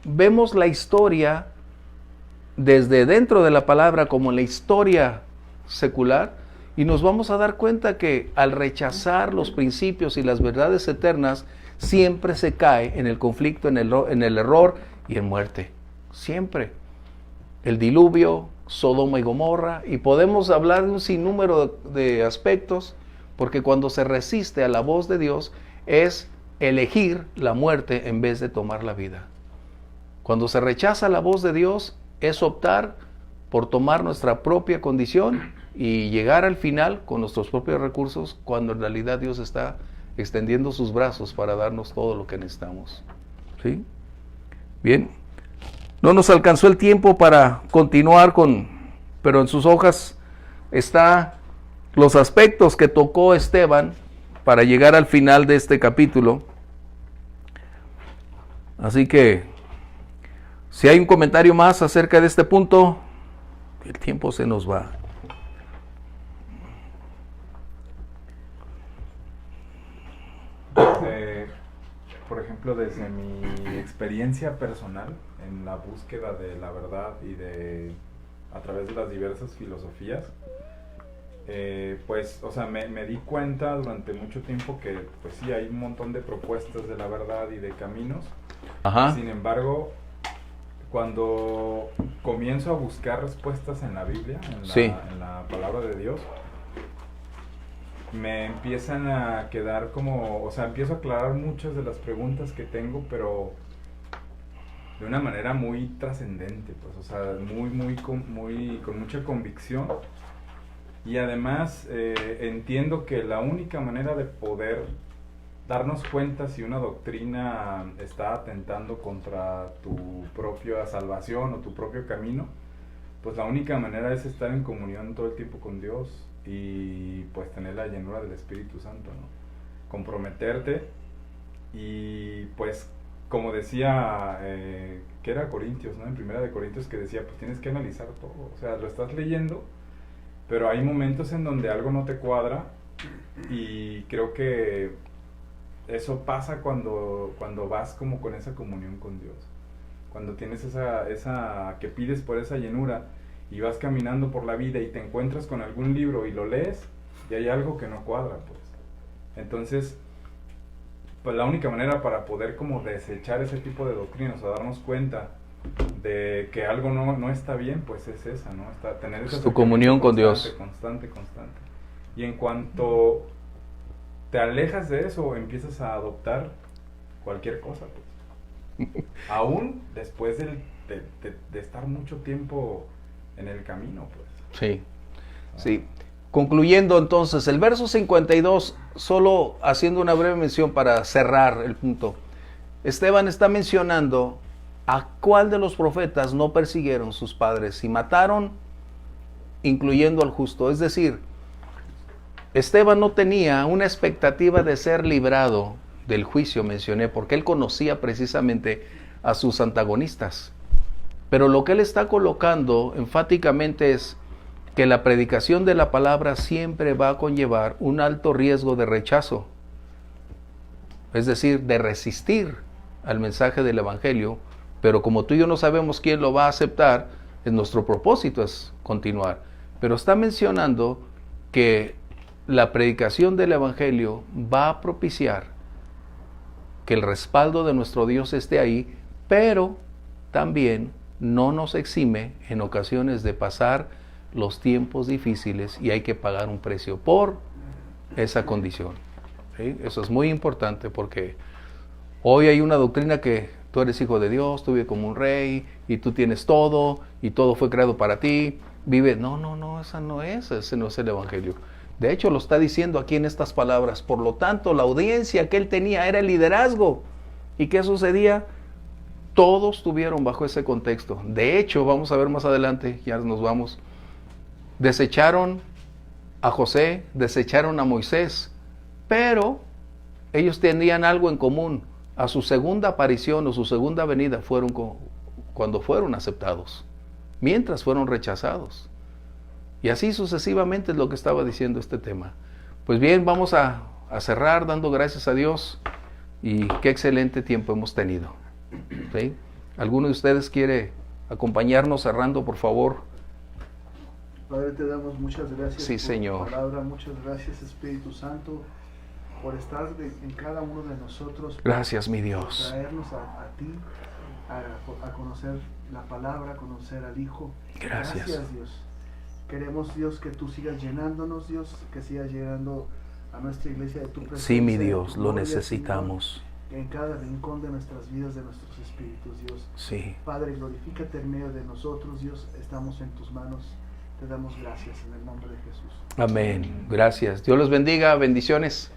vemos la historia desde dentro de la palabra como la historia secular, y nos vamos a dar cuenta que al rechazar los principios y las verdades eternas, siempre se cae en el conflicto, en el error y en muerte. Siempre. El diluvio, Sodoma y Gomorra, y podemos hablar de un sinnúmero de aspectos, porque cuando se resiste a la voz de Dios es elegir la muerte en vez de tomar la vida. Cuando se rechaza la voz de Dios es optar por tomar nuestra propia condición y llegar al final con nuestros propios recursos, cuando en realidad Dios está extendiendo sus brazos para darnos todo lo que necesitamos. ¿Sí? Bien. No nos alcanzó el tiempo para continuar pero en sus hojas está los aspectos que tocó Esteban para llegar al final de este capítulo. Así que, si hay un comentario más acerca de este punto, el tiempo se nos va. por ejemplo, desde mi experiencia personal en la búsqueda de la verdad y a través de las diversas filosofías, pues, o sea, me di cuenta durante mucho tiempo que, pues sí, hay un montón de propuestas de la verdad y de caminos. Ajá. Sin embargo, cuando comienzo a buscar respuestas en la Biblia, en la palabra de Dios, me empiezan a quedar como, o sea, empiezo a aclarar muchas de las preguntas que tengo, pero de una manera muy trascendente, pues, o sea, con mucha convicción. Y además entiendo que la única manera de poder darnos cuenta si una doctrina está atentando contra tu propia salvación o tu propio camino, pues la única manera es estar en comunión todo el tiempo con Dios y pues tener la llenura del Espíritu Santo, ¿no? Comprometerte y pues como decía, que era Corintios, ¿no? En Primera de Corintios, que decía, pues tienes que analizar todo, o sea, lo estás leyendo, pero hay momentos en donde algo no te cuadra y creo que eso pasa cuando vas como con esa comunión con Dios, cuando tienes esa que pides por esa llenura y vas caminando por la vida y te encuentras con algún libro y lo lees y hay algo que no cuadra, pues. Entonces, pues la única manera para poder como desechar ese tipo de doctrinas o darnos cuenta de que algo no está bien, pues es esa, ¿no? Tener esa tu comunión con Dios. Constante. Y en cuanto te alejas de eso, empiezas a adoptar cualquier cosa, pues. Aún después de estar mucho tiempo en el camino, pues. Sí, sí. Concluyendo entonces, el verso 52, solo haciendo una breve mención para cerrar el punto. Esteban está mencionando a cuál de los profetas no persiguieron sus padres y mataron, incluyendo al justo. Es decir, Esteban no tenía una expectativa de ser librado del juicio, mencioné, porque él conocía precisamente a sus antagonistas. Pero lo que él está colocando enfáticamente es que la predicación de la palabra siempre va a conllevar un alto riesgo de rechazo, es decir, de resistir al mensaje del Evangelio, pero como tú y yo no sabemos quién lo va a aceptar, nuestro propósito es continuar. Pero está mencionando que la predicación del Evangelio va a propiciar que el respaldo de nuestro Dios esté ahí, pero también no nos exime en ocasiones de pasar los tiempos difíciles y hay que pagar un precio por esa condición. ¿Sí? Eso es muy importante porque hoy hay una doctrina que tú eres hijo de Dios, tú vives como un rey y tú tienes todo y todo fue creado para ti. Vive, no, ese no es el Evangelio. De hecho, lo está diciendo aquí en estas palabras. Por lo tanto, la audiencia que él tenía era el liderazgo. ¿Y qué sucedía? Todos estuvieron bajo ese contexto. De hecho, vamos a ver más adelante, ya nos vamos. Desecharon a José, desecharon a Moisés, pero ellos tenían algo en común. A su segunda aparición o su segunda venida fueron cuando fueron aceptados, mientras fueron rechazados. Y así sucesivamente es lo que estaba diciendo este tema. Pues bien, vamos a cerrar dando gracias a Dios y qué excelente tiempo hemos tenido. ¿Sí? ¿Alguno de ustedes quiere acompañarnos cerrando, por favor? Padre, te damos muchas gracias sí, por Señor. tu palabra, muchas gracias Espíritu Santo por estar en cada uno de nosotros. Gracias, mi Dios. Por traernos a ti, a conocer la palabra, a conocer al Hijo. Gracias, Dios. Queremos, Dios, que tú sigas llenándonos, Dios, que sigas llenando a nuestra iglesia de tu presencia. Sí, mi Dios, lo gloria, necesitamos. Señor, en cada rincón de nuestras vidas, de nuestros espíritus, Dios. Sí. Padre, glorifícate en medio de nosotros, Dios, estamos en tus manos. Te damos gracias en el nombre de Jesús. Amén. Gracias. Dios los bendiga. Bendiciones.